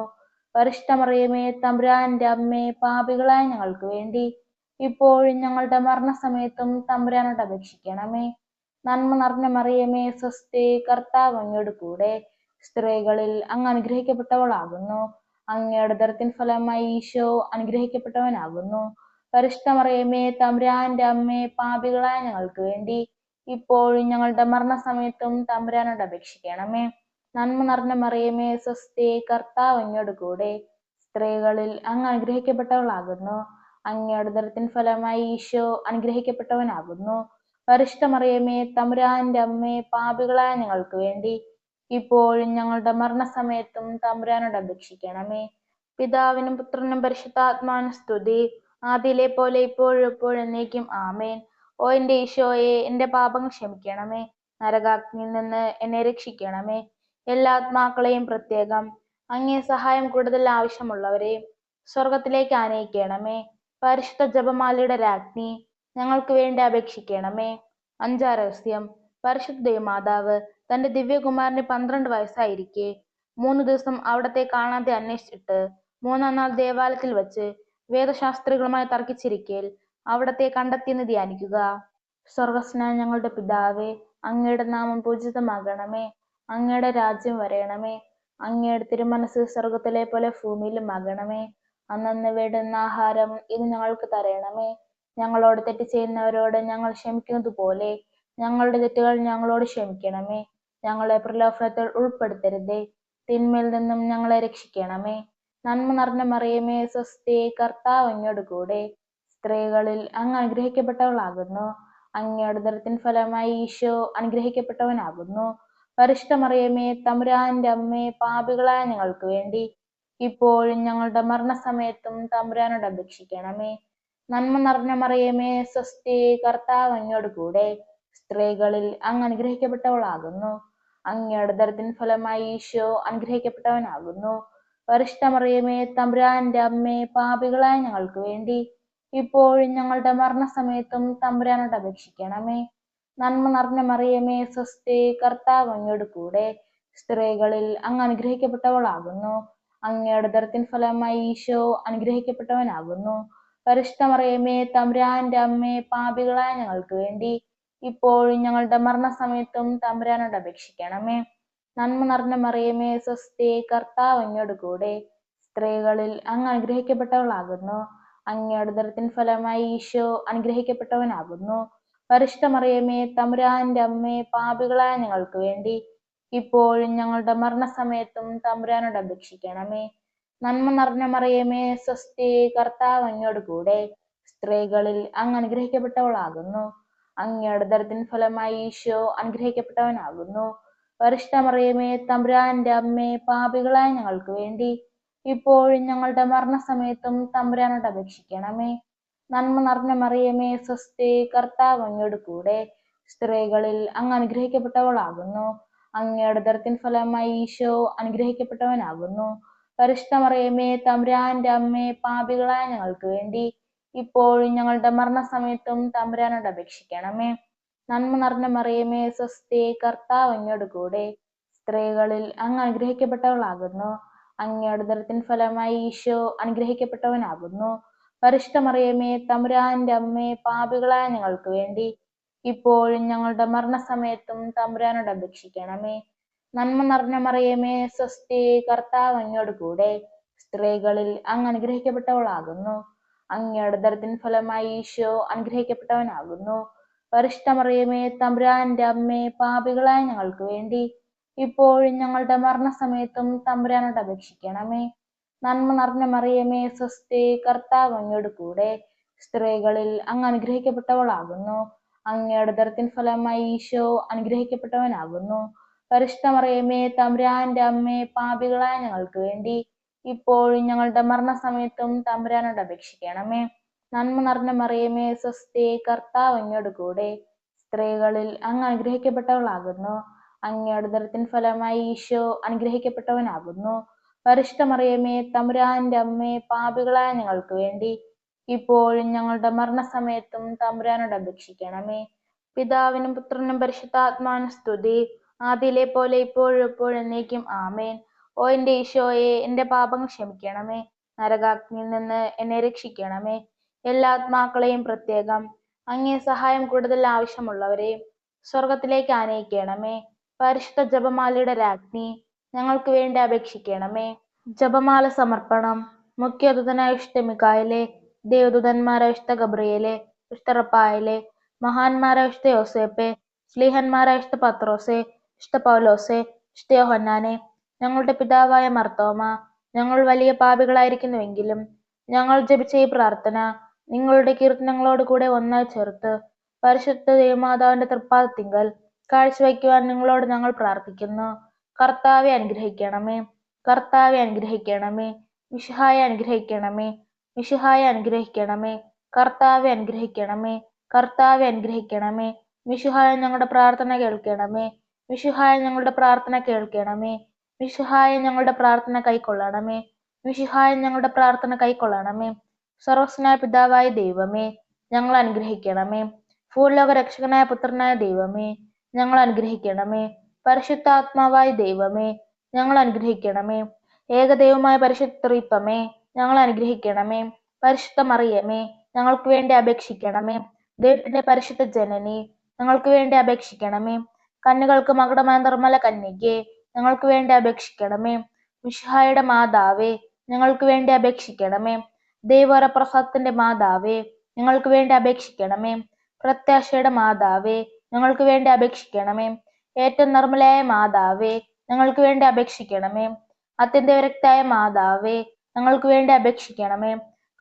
[SPEAKER 1] പരിശുദ്ധ മറിയമേ, തമ്പുരാന്റെ അമ്മേ, പാപികളായ ഞങ്ങൾക്ക് വേണ്ടി ഇപ്പോഴും ഞങ്ങളുടെ മരണസമയത്തും തമ്പുരാനോട് അപേക്ഷിക്കണമേ. നന്മ നിറഞ്ഞ മറിയമേ, സ്വസ്തി, കർത്താവ് അങ്ങയോട് കൂടെ സ്ത്രീകളിൽ അങ്ങ് അനുഗ്രഹിക്കപ്പെട്ടവളാകുന്നു. അങ്ങയുടെ ഉദരത്തിൻ ഫലമായി ഈശോ അനുഗ്രഹിക്കപ്പെട്ടവനാകുന്നു. പരിശുദ്ധ മറിയമേ, തമ്പുരാന്റെ അമ്മേ, പാപികളായ ഞങ്ങൾക്ക് വേണ്ടി ഇപ്പോഴും ഞങ്ങളുടെ മരണസമയത്തും തമ്പുരാനോട് അപേക്ഷിക്കണമേ. നന്മ നിറഞ്ഞ മറിയമേ, സ്വസ്തി, കർത്താവ് അങ്ങയോട് കൂടെ സ്ത്രീകളിൽ അങ്ങ് അനുഗ്രഹിക്കപ്പെട്ടവളാകുന്നു. അങ്ങയുടെ ഉദരത്തിൻ ഫലമായി ഈശോ അനുഗ്രഹിക്കപ്പെട്ടവനാകുന്നു. പരിശുദ്ധ മറിയമേ, തമ്പുരാന്റെ അമ്മേ, പാപികളായ ഞങ്ങൾക്ക് വേണ്ടി ഇപ്പോഴും ഞങ്ങളുടെ മരണസമയത്തും തമ്പുരാനോട് അപേക്ഷിക്കണമേ. പിതാവിനും പുത്രനും പരിശുദ്ധാത്മാവിനും സ്തുതി, ആദിയിലെ പോലെ ഇപ്പോഴും എപ്പോഴും എന്നേക്കും ആമേൻ. ഓ എന്റെ ഈശോയെ, എന്റെ പാപങ്ങൾ ക്ഷമിക്കണമേ, നരകാഗ്നിയിൽ നിന്ന് എന്നെ രക്ഷിക്കണമേ. എല്ലാ ആത്മാക്കളെയും പ്രത്യേകം അങ്ങേ സഹായം കൂടുതൽ ആവശ്യമുള്ളവരെയും സ്വർഗത്തിലേക്ക് ആനയിക്കണമേ. പരിശുദ്ധ ജപമാലയുടെ രാജ്ഞി, ഞങ്ങൾക്ക് വേണ്ടി അപേക്ഷിക്കണമേ. അഞ്ചാം രഹസ്യം. പരിശുദ്ധ ദേവമാതാവ് തന്റെ ദിവ്യകുമാരന് 12 വയസ്സായിരിക്കെ 3 ദിവസം അവിടത്തെ കാണാതെ അന്വേഷിച്ചിട്ട് 3-ാം നാൾ ദേവാലയത്തിൽ വച്ച് വേദശാസ്ത്രികളുമായി തർക്കിച്ചിരിക്കൽ അവിടത്തെ കണ്ടെത്തിയെന്ന് ധ്യാനിക്കുക. സ്വർഗസ്നായ ഞങ്ങളുടെ പിതാവേ, അങ്ങയുടെ നാമം പൂജിതമാകണമേ, അങ്ങയുടെ രാജ്യം വരയണമേ, അങ്ങയുടെ തിരുമനസ് സ്വർഗത്തിലെ പോലെ ഭൂമിയിലും ആകണമേ. അന്നന്ന് വേണ്ടുന്ന ആഹാരം ഇന്ന് ഞങ്ങൾക്ക് തരയണമേ. ഞങ്ങളോട് തെറ്റ് ചെയ്യുന്നവരോട് ഞങ്ങൾ ക്ഷമിക്കുന്നത് പോലെ ഞങ്ങളുടെ തെറ്റുകൾ ഞങ്ങളോട് ക്ഷമിക്കണമേ. ഞങ്ങളെ പ്രലോഭനത്തിൽ ഉൾപ്പെടുത്തരുതേ, തിന്മയിൽ നിന്നും ഞങ്ങളെ രക്ഷിക്കണമേ. നന്മ നിറഞ്ഞ മറിയമേ, സ്വസ്തി, കർത്താവ് അങ്ങയോട് കൂടെ സ്ത്രീകളിൽ അങ്ങ് അനുഗ്രഹിക്കപ്പെട്ടവളാകുന്നു. അങ്ങയുടെ ഉദരത്തിൻ ഫലമായി ഈശോ അനുഗ്രഹിക്കപ്പെട്ടവനാകുന്നു. പരിശുദ്ധ മറിയമേ, തമ്പുരാന്റെ അമ്മേ, പാപികളായ ഞങ്ങൾക്ക് വേണ്ടി ഇപ്പോഴും ഞങ്ങളുടെ മരണസമയത്തും തമ്പുരാനോട് അപേക്ഷിക്കണമേ. നന്മ നിറഞ്ഞ മറിയമേ, സ്വസ്തി, കർത്താവ് അങ്ങയോട് കൂടെ സ്ത്രീകളിൽ അങ്ങ് അനുഗ്രഹിക്കപ്പെട്ടവളാകുന്നു. അങ്ങയുടെ ഉദരത്തിൻ ഫലമായി ഈശോ അനുഗ്രഹിക്കപ്പെട്ടവനാകുന്നു. പരിശുദ്ധ മറിയമേ, തമ്പുരാന്റെ അമ്മേ, പാപികളായ ഞങ്ങൾക്ക് വേണ്ടി ഇപ്പോഴും ഞങ്ങളുടെ മരണസമയത്തും തമ്പുരാനോട് അപേക്ഷിക്കണമേ. നന്മ നിറഞ്ഞ മറിയമേ, സ്വസ്തി, കർത്താവ് അങ്ങയോട് കൂടെ സ്ത്രീകളിൽ അങ്ങ് അനുഗ്രഹിക്കപ്പെട്ടവളാകുന്നു. അങ്ങയുടെ ഉദരത്തിൻ ഫലമായി ഈശോ അനുഗ്രഹിക്കപ്പെട്ടവനാകുന്നു. പരിശുദ്ധ മറിയമേ, തമ്പുരാന്റെ അമ്മേ, പാപികളായ ഞങ്ങൾക്ക് വേണ്ടി ഇപ്പോഴും ഞങ്ങളുടെ മരണസമയത്തും തമ്പുരാനോട് അപേക്ഷിക്കണമേ. നന്മ നിറഞ്ഞ മറിയമേ, സ്വസ്തി, കർത്താവ് അങ്ങയോട് കൂടെ സ്ത്രീകളിൽ അങ്ങ് അനുഗ്രഹിക്കപ്പെട്ടവളാകുന്നു. അങ്ങയുടെ ഉദരത്തിൻ ഫലമായി ഈശോ അനുഗ്രഹിക്കപ്പെട്ടവനാകുന്നു. പരിശുദ്ധ മറിയമേ, തമ്പുരാന്റെ അമ്മേ, പാപികളായ ഞങ്ങൾക്ക് വേണ്ടി ഇപ്പോഴും ഞങ്ങളുടെ മരണസമയത്തും തമ്പുരാനോട് അപേക്ഷിക്കണമേ. നന്മ നിറഞ്ഞ മറിയമേ, സ്വസ്തി, കർത്താവ് അങ്ങയോട് കൂടെ സ്ത്രീകളിൽ അങ്ങ് അനുഗ്രഹിക്കപ്പെട്ടവളാകുന്നു. അങ്ങയുടെ ഉദരത്തിൻ ഫലമായി ഈശോ അനുഗ്രഹിക്കപ്പെട്ടവനാകുന്നു. പരിശുദ്ധ മറിയമേ, തമ്പുരാന്റെ അമ്മേ, പാപികളായ ഞങ്ങൾക്ക് വേണ്ടി ഇപ്പോഴും ഞങ്ങളുടെ മരണസമയത്തും തമ്പുരാനോട് അപേക്ഷിക്കണമേ. നന്മ നിറഞ്ഞ മറിയമേ, സ്വസ്തി, കർത്താവ് അങ്ങയോട് കൂടെ സ്ത്രീകളിൽ അങ്ങ് അനുഗ്രഹിക്കപ്പെട്ടവളാകുന്നു. അങ്ങയുടെ ഉദരത്തിൻ ഫലമായി ഈശോ അനുഗ്രഹിക്കപ്പെട്ടവനാകുന്നു. പരിശുദ്ധ മറിയമേ, തമ്പുരാന്റെ അമ്മേ, പാപികളായ ഞങ്ങൾക്ക് വേണ്ടി ഇപ്പോഴും ഞങ്ങളുടെ മരണസമയത്തും തമ്പുരാനോട് അപേക്ഷിക്കണമേ. നന്മ നിറഞ്ഞ മറിയമേ, സ്വസ്തി, കർത്താവ് അങ്ങയോട് കൂടെ സ്ത്രീകളിൽ അങ്ങ് അനുഗ്രഹിക്കപ്പെട്ടവളാകുന്നു. അങ്ങയുടെ ഉദരത്തിൻ ഫലമായി ഈശോ അനുഗ്രഹിക്കപ്പെട്ടവനാകുന്നു. പരിശുദ്ധ മറിയമേ, തമ്പുരാന്റെ അമ്മേ, പാപികളായ ഞങ്ങൾക്ക് വേണ്ടി ഇപ്പോഴും ഞങ്ങളുടെ മരണസമയത്തും തമ്പുരാനോട് അപേക്ഷിക്കണമേ. നന്മ നിറഞ്ഞ മറിയമേ, സ്വസ്തി, കർത്താവ് അങ്ങയോട് കൂടെ സ്ത്രീകളിൽ അങ്ങ് അനുഗ്രഹിക്കപ്പെട്ടവളാകുന്നു. അങ്ങയുടെ ഉദരത്തിൻ ഫലമായി ഈശോ അനുഗ്രഹിക്കപ്പെട്ടവനാകുന്നു. പരിശുദ്ധ മറിയമേ, തമ്പുരാന്റെ അമ്മേ, പാപികളായ ഞങ്ങൾക്ക് വേണ്ടി ഇപ്പോഴും ഞങ്ങളുടെ മരണസമയത്തും തമ്പുരാനോട് അപേക്ഷിക്കണമേ. നന്മ നിറഞ്ഞ മറിയമേ, സ്വസ്തി, കർത്താവ് അങ്ങയോട് കൂടെ സ്ത്രീകളിൽ അങ്ങ് അനുഗ്രഹിക്കപ്പെട്ടവളാകുന്നു. അങ്ങയുടെ ഉദരത്തിൻ ഫലമായി ഈശോ അനുഗ്രഹിക്കപ്പെട്ടവനാകുന്നു. പരിശുദ്ധ മറിയമേ, തമ്പുരാന്റെ അമ്മേ, പാപികളായ ഞങ്ങൾക്ക് വേണ്ടി ഇപ്പോഴും ഞങ്ങളുടെ മരണസമയത്തും തമ്പുരാനോട് അപേക്ഷിക്കണമേ. നന്മ നിറഞ്ഞ മറിയമേ, സ്വസ്തി, കർത്താവ് അങ്ങയോട് കൂടെ സ്ത്രീകളിൽ അങ്ങ് അനുഗ്രഹിക്കപ്പെട്ടവളാകുന്നു. അങ്ങയുടെ ഉദരത്തിൻ ഫലമായി ഈശോ അനുഗ്രഹിക്കപ്പെട്ടവനാകുന്നു. പരിശുദ്ധ മറിയമേ, തമ്പുരാന്റെ അമ്മേ, പാപികളായ ഞങ്ങൾക്ക് വേണ്ടി ഇപ്പോഴും ഞങ്ങളുടെ മരണസമയത്തും തമ്പുരാനോട് അപേക്ഷിക്കണമേ. പിതാവിനും പുത്രനും പരിശുദ്ധാത്മാവിനും സ്തുതി, ആദിയിലെ പോലെ ഇപ്പോഴും എപ്പോഴും എന്നേക്കും ആമേൻ. ഓ എൻ്റെ ഈശോയെ, എൻ്റെ പാപങ്ങൾ ക്ഷമിക്കണമേ, നരകാഗ്നിയിൽ നിന്ന് എന്നെ രക്ഷിക്കണമേ. എല്ലാ ആത്മാക്കളെയും പ്രത്യേകം അങ്ങേ സഹായം കൂടുതൽ ആവശ്യമുള്ളവരെയും സ്വർഗത്തിലേക്ക് ആനയിക്കണമേ. പരിശുദ്ധ ജപമാലയുടെ രാജ്ഞി, ഞങ്ങൾക്ക് വേണ്ടി അപേക്ഷിക്കണമേ. ജപമാല സമർപ്പണം. മുഖ്യദൂതനായ വിശുദ്ധ മിഖായേലേ, ദേവദൂതന്മാരായ വിശുദ്ധ ഗബ്രിയേലേ, വിശുദ്ധ റഫായേലേ, മഹാന്മാരായ വിശുദ്ധ യോസേപ്പേ, ശ്ലീഹന്മാരായ വിശുദ്ധ പത്രോസേ, വിശുദ്ധ പൗലോസേ, വിശുദ്ധ യോഹന്നാനേ, ഞങ്ങളുടെ പിതാവായ മർത്തോമ, ഞങ്ങൾ വലിയ പാപികളായിരിക്കുന്നുവെങ്കിലും ഞങ്ങൾ ജപിച്ച ഈ പ്രാർത്ഥന നിങ്ങളുടെ കീർത്തനങ്ങളോട് കൂടെ ഒന്നായി ചേർത്ത് പരിശുദ്ധ ദേവമാതാവിന്റെ തൃപ്പാദത്തിങ്കൽ കാഴ്ചവെക്കുവാൻ നിങ്ങളോട് ഞങ്ങൾ പ്രാർത്ഥിക്കുന്നു. കർത്താവെ അനുഗ്രഹിക്കണമേ, കർത്താവെ അനുഗ്രഹിക്കണമേ, മിശിഹായെ അനുഗ്രഹിക്കണമേ, മിശിഹായെ അനുഗ്രഹിക്കണമേ, കർത്താവെ അനുഗ്രഹിക്കണമേ, കർത്താവെ അനുഗ്രഹിക്കണമേ. മിശിഹായ ഞങ്ങളുടെ പ്രാർത്ഥന കേൾക്കണമേ, മിശിഹായ ഞങ്ങളുടെ പ്രാർത്ഥന കേൾക്കണമേ, മിശിഹായ ഞങ്ങളുടെ പ്രാർത്ഥന കൈക്കൊള്ളണമേ, മിശിഹായ ഞങ്ങളുടെ പ്രാർത്ഥന കൈക്കൊള്ളണമേ. സർവസ്വനായ പിതാവായ ദൈവമേ, ഞങ്ങൾ അനുഗ്രഹിക്കണമേ. ഭൂലോക രക്ഷകനായ പുത്രനായ ദൈവമേ, ഞങ്ങൾ അനുഗ്രഹിക്കണമേ. പരിശുദ്ധാത്മാവായ ദൈവമേ, ഞങ്ങൾ അനുഗ്രഹിക്കണമേ. ഏകദൈവമായ പരിശുദ്ധ ത്രിത്വമേ, ഞങ്ങൾ അനുഗ്രഹിക്കണമേ. പരിശുദ്ധ മറിയമേ, ഞങ്ങൾക്ക് വേണ്ടി അപേക്ഷിക്കണമേ. ദൈവത്തിന്റെ പരിശുദ്ധ ജനനി, ഞങ്ങൾക്ക് വേണ്ടി അപേക്ഷിക്കണമേ. കന്യകൾക്ക് മകുടമായ നിർമ്മല കന്യകെ, ഞങ്ങൾക്ക് വേണ്ടി അപേക്ഷിക്കണമേ. മിശിഹായുടെ മാതാവേ, ഞങ്ങൾക്ക് വേണ്ടി അപേക്ഷിക്കണമേ. ദൈവവരപ്രസാദത്തിന്റെ മാതാവേ, ഞങ്ങൾക്ക് വേണ്ടി അപേക്ഷിക്കണമേ. പ്രത്യാശയുടെ മാതാവേ, ഞങ്ങൾക്ക് വേണ്ടി അപേക്ഷിക്കണമേ. ഏറ്റവും നിർമ്മലയായ മാതാവേ, ഞങ്ങൾക്ക് വേണ്ടി അപേക്ഷിക്കണമേ. അത്യന്ത വിരക്തായ മാതാവേ, ഞങ്ങൾക്ക് വേണ്ടി അപേക്ഷിക്കണമേ.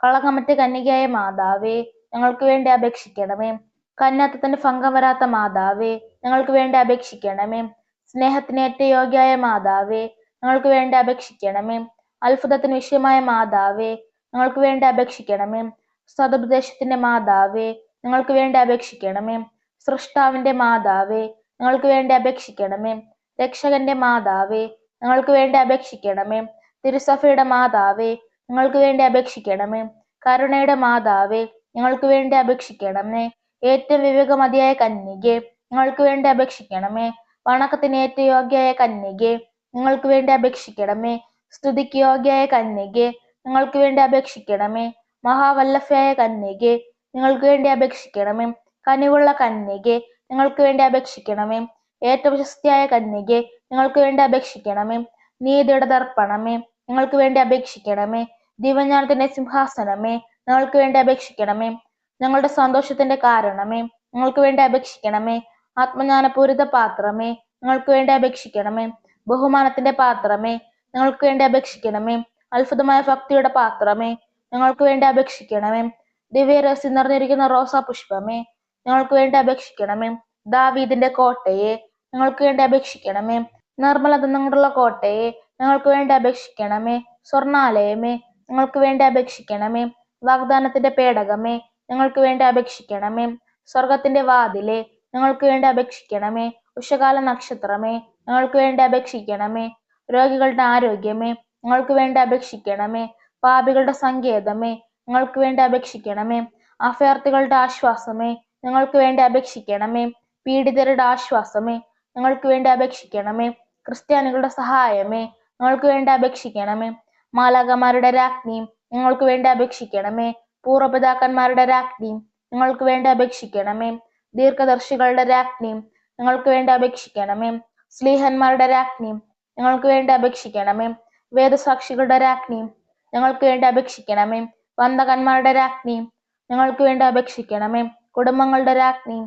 [SPEAKER 1] കളങ്കമറ്റ കന്യകയായ മാതാവേ, ഞങ്ങൾക്ക് വേണ്ടി അപേക്ഷിക്കണമേ. കന്യാത്വത്തിന്റെ ഭംഗം വരാത്ത മാതാവേ, ഞങ്ങൾക്ക് വേണ്ടി അപേക്ഷിക്കണമേ. സ്നേഹത്തിന് ഏറ്റവും യോഗ്യയായ മാതാവേ, ഞങ്ങൾക്ക് വേണ്ടി അപേക്ഷിക്കണമേ. അത്ഭുതത്തിന് വിഷയമായ മാതാവേ, ഞങ്ങൾക്ക് വേണ്ടി അപേക്ഷിക്കണമേ. സതുപദേശത്തിന്റെ മാതാവേ, ഞങ്ങൾക്ക് വേണ്ടി അപേക്ഷിക്കണമേ. സൃഷ്ടാവിന്റെ മാതാവേ, ഞങ്ങൾക്ക് വേണ്ടി അപേക്ഷിക്കണമേ. രക്ഷകന്റെ മാതാവേ, ഞങ്ങൾക്ക് വേണ്ടി അപേക്ഷിക്കണമേ. തിരുസഭയുടെ മാതാവേ, ഞങ്ങൾക്ക് വേണ്ടി അപേക്ഷിക്കണമേ. കരുണയുടെ മാതാവേ, ഞങ്ങൾക്ക് വേണ്ടി അപേക്ഷിക്കണമേ. ഏറ്റവും വിവേകമതിയായ കന്യകെ, ഞങ്ങൾക്ക് വേണ്ടി അപേക്ഷിക്കണമേ. വണക്കത്തിന് ഏറ്റവും യോഗ്യയായ കന്യകെ, ഞങ്ങൾക്ക് വേണ്ടി അപേക്ഷിക്കണമേ. സ്തുതിക്ക് യോഗ്യയായ കന്യകെ, ഞങ്ങൾക്ക് വേണ്ടി അപേക്ഷിക്കണമേ. മഹാവല്ലഭയായ കന്യകെ, ഞങ്ങൾക്ക് വേണ്ടി അപേക്ഷിക്കണമേ. കനിവുള്ള കന്യകെ, ഞങ്ങൾക്ക് വേണ്ടി അപേക്ഷിക്കണമേ. ഏറ്റവും പ്രശസ്തിയായ കന്യകെ, ഞങ്ങൾക്ക് വേണ്ടി അപേക്ഷിക്കണമേ. നീതിയുടെ ദർപ്പണമേ, ഞങ്ങൾക്ക് വേണ്ടി അപേക്ഷിക്കണമേ. ദിവ്യജ്ഞാനത്തിന്റെ സിംഹാസനമേ, ഞങ്ങൾക്ക് വേണ്ടി അപേക്ഷിക്കണമേ. ഞങ്ങളുടെ സന്തോഷത്തിന്റെ കാരണമേ, ഞങ്ങൾക്ക് വേണ്ടി അപേക്ഷിക്കണമേ. ആത്മജ്ഞാനപൂരിത പാത്രമേ, ഞങ്ങൾക്ക് വേണ്ടി അപേക്ഷിക്കണമേ. ബഹുമാനത്തിന്റെ പാത്രമേ, ഞങ്ങൾക്ക് വേണ്ടി അപേക്ഷിക്കണമേ. അത്ഭുതമായ ഭക്തിയുടെ പാത്രമേ, ഞങ്ങൾക്ക് വേണ്ടി അപേക്ഷിക്കണമേ. ദിവ്യരഹസ്യം നിറഞ്ഞിരിക്കുന്ന റോസാ പുഷ്പമേ, ഞങ്ങൾക്ക് വേണ്ടി അപേക്ഷിക്കണമേ. ദാവീദിന്റെ കോട്ടയെ, ഞങ്ങൾക്ക് വേണ്ടി അപേക്ഷിക്കണമേ. നിർമ്മലത നിങ്ങളുള്ള കോട്ടയെ, ഞങ്ങൾക്ക് വേണ്ടി അപേക്ഷിക്കണമേ. സ്വർണാലയമേ, ഞങ്ങൾക്ക് വേണ്ടി അപേക്ഷിക്കണമേ. വാഗ്ദാനത്തിന്റെ പേടകമേ, ഞങ്ങൾക്ക് വേണ്ടി അപേക്ഷിക്കണമേ. സ്വർഗത്തിന്റെ വാതിലെ, ഞങ്ങൾക്ക് വേണ്ടി അപേക്ഷിക്കണമേ. ഉഷകാല നക്ഷത്രമേ, ഞങ്ങൾക്ക് വേണ്ടി അപേക്ഷിക്കണമേ. രോഗികളുടെ ആരോഗ്യമേ, ഞങ്ങൾക്ക് വേണ്ടി അപേക്ഷിക്കണമേ. പാപികളുടെ സങ്കേതമേ, ഞങ്ങൾക്ക് വേണ്ടി അപേക്ഷിക്കണമേ. അഭയാർത്ഥികളുടെ ആശ്വാസമേ, ഞങ്ങൾക്ക് വേണ്ടി അപേക്ഷിക്കണമേ. പീഡിതരുടെ ആശ്വാസമേ, ഞങ്ങൾക്ക് വേണ്ടി അപേക്ഷിക്കണമേ. ക്രിസ്ത്യാനികളുടെ സഹായമേ, ഞങ്ങൾക്ക് വേണ്ടി അപേക്ഷിക്കണമേ. മാലാഖമാരുടെ രാജ്ഞി, ഞങ്ങൾക്ക് വേണ്ടി അപേക്ഷിക്കണമേ. പൂർവ്വപിതാക്കന്മാരുടെ രാജ്ഞി, ഞങ്ങൾക്ക് വേണ്ടി അപേക്ഷിക്കണമേ. ദീർഘദർശികളുടെ രാജ്ഞി, ഞങ്ങൾക്ക് വേണ്ടി അപേക്ഷിക്കണമേ. സ്ലീഹന്മാരുടെ രാജ്ഞി, ഞങ്ങൾക്ക് വേണ്ടി അപേക്ഷിക്കണമേ. വേദസാക്ഷികളുടെ രാജ്ഞി, ഞങ്ങൾക്ക് വേണ്ടി അപേക്ഷിക്കണമേ. വന്ദകന്മാരുടെ രാജ്ഞി, ഞങ്ങൾക്ക് വേണ്ടി അപേക്ഷിക്കണമേ. കുടുംബങ്ങളുടെ രാജ്ഞി,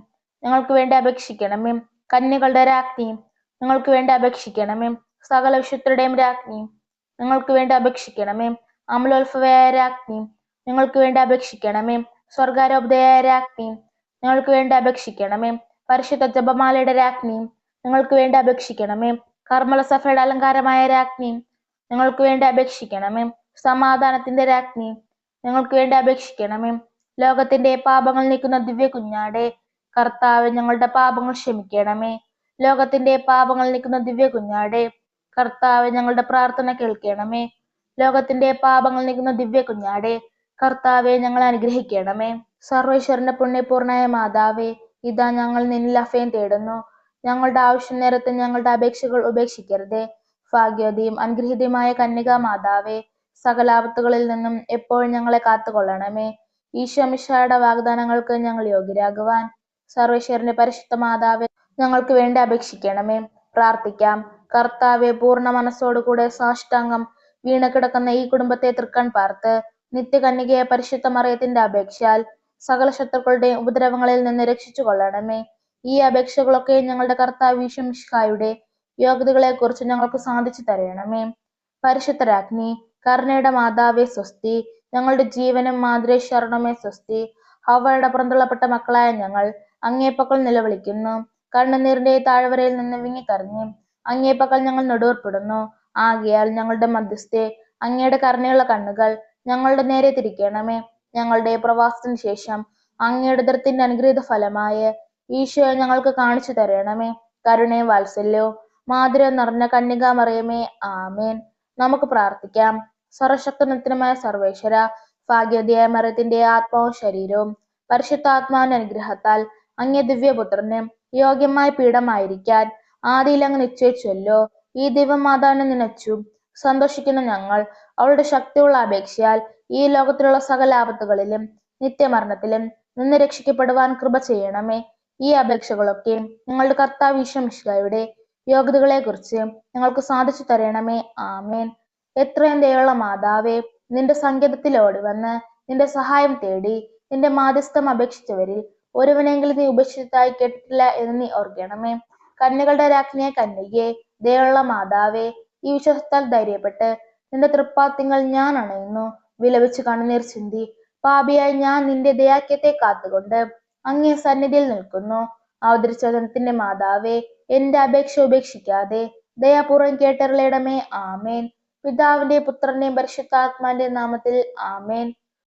[SPEAKER 1] ഞങ്ങൾക്ക് വേണ്ടി അപേക്ഷിക്കണമേ. കന്യകളുടെ രാജ്ഞി, ഞങ്ങൾക്ക് വേണ്ടി അപേക്ഷിക്കണമേ. സകല വിശുദ്ധരുടെയും രാജ്ഞി, ഞങ്ങൾക്ക് വേണ്ടി അപേക്ഷിക്കണമേ. അമലോത്ഭവയായ രാജ്ഞി, ഞങ്ങൾക്ക് വേണ്ടി അപേക്ഷിക്കണമേ. സ്വർഗാരോപതയായ രാജ്ഞി, ഞങ്ങൾക്ക് വേണ്ടി അപേക്ഷിക്കണമേ. പരിശുദ്ധ ജപമാലയുടെ രാജ്ഞി, ഞങ്ങൾക്ക് വേണ്ടി അപേക്ഷിക്കണമേ. കർമ്മല സഭയുടെ അലങ്കാരമായ രാജ്ഞി, ഞങ്ങൾക്ക് വേണ്ടി അപേക്ഷിക്കണമേ. സമാധാനത്തിന്റെ രാജ്ഞി, ഞങ്ങൾക്ക് വേണ്ടി അപേക്ഷിക്കണമേ. ലോകത്തിന്റെ പാപങ്ങൾ നീക്കുന്ന ദിവ്യ കുഞ്ഞാടെ, കർത്താവ് ഞങ്ങളുടെ പാപങ്ങൾ ക്ഷമിക്കണമേ. ലോകത്തിന്റെ പാപങ്ങൾ നീക്കുന്ന ദിവ്യ കുഞ്ഞാടെ, കർത്താവ് ഞങ്ങളുടെ പ്രാർത്ഥന കേൾക്കണമേ. ലോകത്തിന്റെ പാപങ്ങൾ നീക്കുന്ന ദിവ്യ കുഞ്ഞാടെ, കർത്താവെ ഞങ്ങളെ അനുഗ്രഹിക്കണമേ. സർവേശ്വരന്റെ പുണ്യപൂർണായ മാതാവേ, ഇതാ ഞങ്ങൾ നിന്നിൽ അഭയം തേടുന്നു. ഞങ്ങളുടെ ആവശ്യം നേരത്ത് ഞങ്ങളുടെ അപേക്ഷകൾ ഉപേക്ഷിക്കരുതേ. ഭാഗ്യവതിയും അനുഗ്രഹീതയുമായ കന്യകാ മാതാവേ, സകലാപത്തുകളിൽ നിന്നും എപ്പോഴും ഞങ്ങളെ കാത്തുകൊള്ളണമേ. ഈശോ മിശിഹായുടെ വാഗ്ദാനങ്ങൾക്ക് ഞങ്ങൾ യോഗ്യരാകുവാൻ സർവേശ്വരന്റെ പരിശുദ്ധ മാതാവേ, ഞങ്ങൾക്ക് വേണ്ടി അപേക്ഷിക്കണമേ. പ്രാർത്ഥിക്കാം. കർത്താവെ, പൂർണ്ണ മനസ്സോടുകൂടെ സാഷ്ടാംഗം വീണ് കിടക്കുന്ന ഈ കുടുംബത്തെ തൃക്കൺ പാർത്ത് നിത്യകന്യകയെ പരിശുദ്ധ മറിയത്തിന്റെ അപേക്ഷയാൽ സകല ശത്രുക്കളുടെയും ഉപദ്രവങ്ങളിൽ നിന്ന് രക്ഷിച്ചു കൊള്ളണമേ. ഈ അപേക്ഷകളൊക്കെ ഞങ്ങളുടെ കർത്താവ് ഈശോ മിശിഹായുടെ യോഗ്യതകളെ കുറിച്ച് ഞങ്ങൾക്ക് സാധിച്ചു തരണമേ. പരിശുദ്ധ രാജ്ഞി, കരുണയുടെ മാതാവേ സ്വസ്തി. ഞങ്ങളുടെ ജീവനും മാതൃ ശരണമേ സ്വസ്തി. ഹവ്വയുടെ പുറന്തള്ളപ്പെട്ട മക്കളായ ഞങ്ങൾ അങ്ങേപ്പക്കൽ നിലവിളിക്കുന്നു. കണ്ണുനീരിന്റെ താഴ്വരയിൽ നിന്ന് വിങ്ങിക്കരഞ്ഞ് അങ്ങേപ്പക്കൽ ഞങ്ങൾ നെടുവേർപ്പെടുന്നു. ആകയാൽ ഞങ്ങളുടെ മധ്യസ്ഥെ, അങ്ങയുടെ കരുണയുള്ള കണ്ണുകൾ ഞങ്ങളുടെ നേരെ തിരിക്കണമേ. ഞങ്ങളുടെ പ്രവാസത്തിന് ശേഷം അങ്ങയുടെ ദൃത്തിന്റെ അനുഗ്രഹീത ഫലമായ ഈശോയെ ഞങ്ങൾക്ക് കാണിച്ചു തരണമേ. കരുണയും വാത്സല്യവും മാധുര്യം നിറഞ്ഞ കന്യകാ മറിയമേ, ആമേൻ. നമുക്ക് പ്രാർത്ഥിക്കാം. സർവശക്തനത്തിനുമായ സർവേശ്വര, ഭാഗ്യവതിയായ മറിയത്തിന്റെ ആത്മാവും ശരീരവും പരിശുദ്ധാത്മാവിന്റെ അനുഗ്രഹത്താൽ അങ്ങേ ദിവ്യപുത്രന് യോഗ്യമായ പീഠമായിരിക്കാൻ ആദിയിൽ അങ്ങ് നിശ്ചയിച്ചല്ലോ. ഈ ദിവ്യമാതാവിനെ നനച്ചു സന്തോഷിക്കുന്ന ഞങ്ങൾ അവളുടെ ശക്തിയുള്ള അപേക്ഷയാൽ ഈ ലോകത്തിലുള്ള സകല ആപത്തുകളിലും നിത്യമരണത്തിലും നിന്ന് രക്ഷിക്കപ്പെടുവാൻ കൃപ ചെയ്യണമേ. ഈ അപേക്ഷകളൊക്കെ ഞങ്ങളുടെ കർത്താവ് ഈശോ മിശിഹായുടെ യോഗ്യതകളെ കുറിച്ച് ഞങ്ങൾക്ക് സാധിച്ചു തരണമേ. ആമേൻ. എത്രയും ദയുള്ള മാതാവേ, നിന്റെ സങ്കേതത്തിൽ ഓടി വന്ന് നിന്റെ സഹായം തേടി നിന്റെ മാധ്യസ്ഥം അപേക്ഷിച്ചവരിൽ ഒരുവനെങ്കിലും നീ ഉപേക്ഷിച്ചതായി കേട്ടിട്ടില്ല എന്ന് നീ ഓർക്കണമേ. കന്യകളുടെ രാജ്ഞിയെ കന്യകയെ, ദയുള്ള മാതാവേ, ഈ വിശ്വാസത്താൽ ധൈര്യപ്പെട്ട് നിന്റെ തൃപ്പാത്തിങ്ങൾ ഞാൻ അണയുന്നു. വിലപിച്ചു കണ്ണുനീർ ചിന്തി പാപിയായി ഞാൻ നിന്റെ ദയാക്യത്തെ കാത്തുകൊണ്ട് അങ്ങേ സന്നിധിയിൽ നിൽക്കുന്നു. അവതരിച്ചോദനത്തിന്റെ മാതാവേ, എന്റെ അപേക്ഷ ഉപേക്ഷിക്കാതെ ദയാപൂർവം കേട്ടരുളേണമേ. ആമേൻ. പിതാവിന്റെയും പുത്രന്റെയും പരിശുദ്ധാത്മാവിന്റെ നാമത്തിൽ ആമേൻ.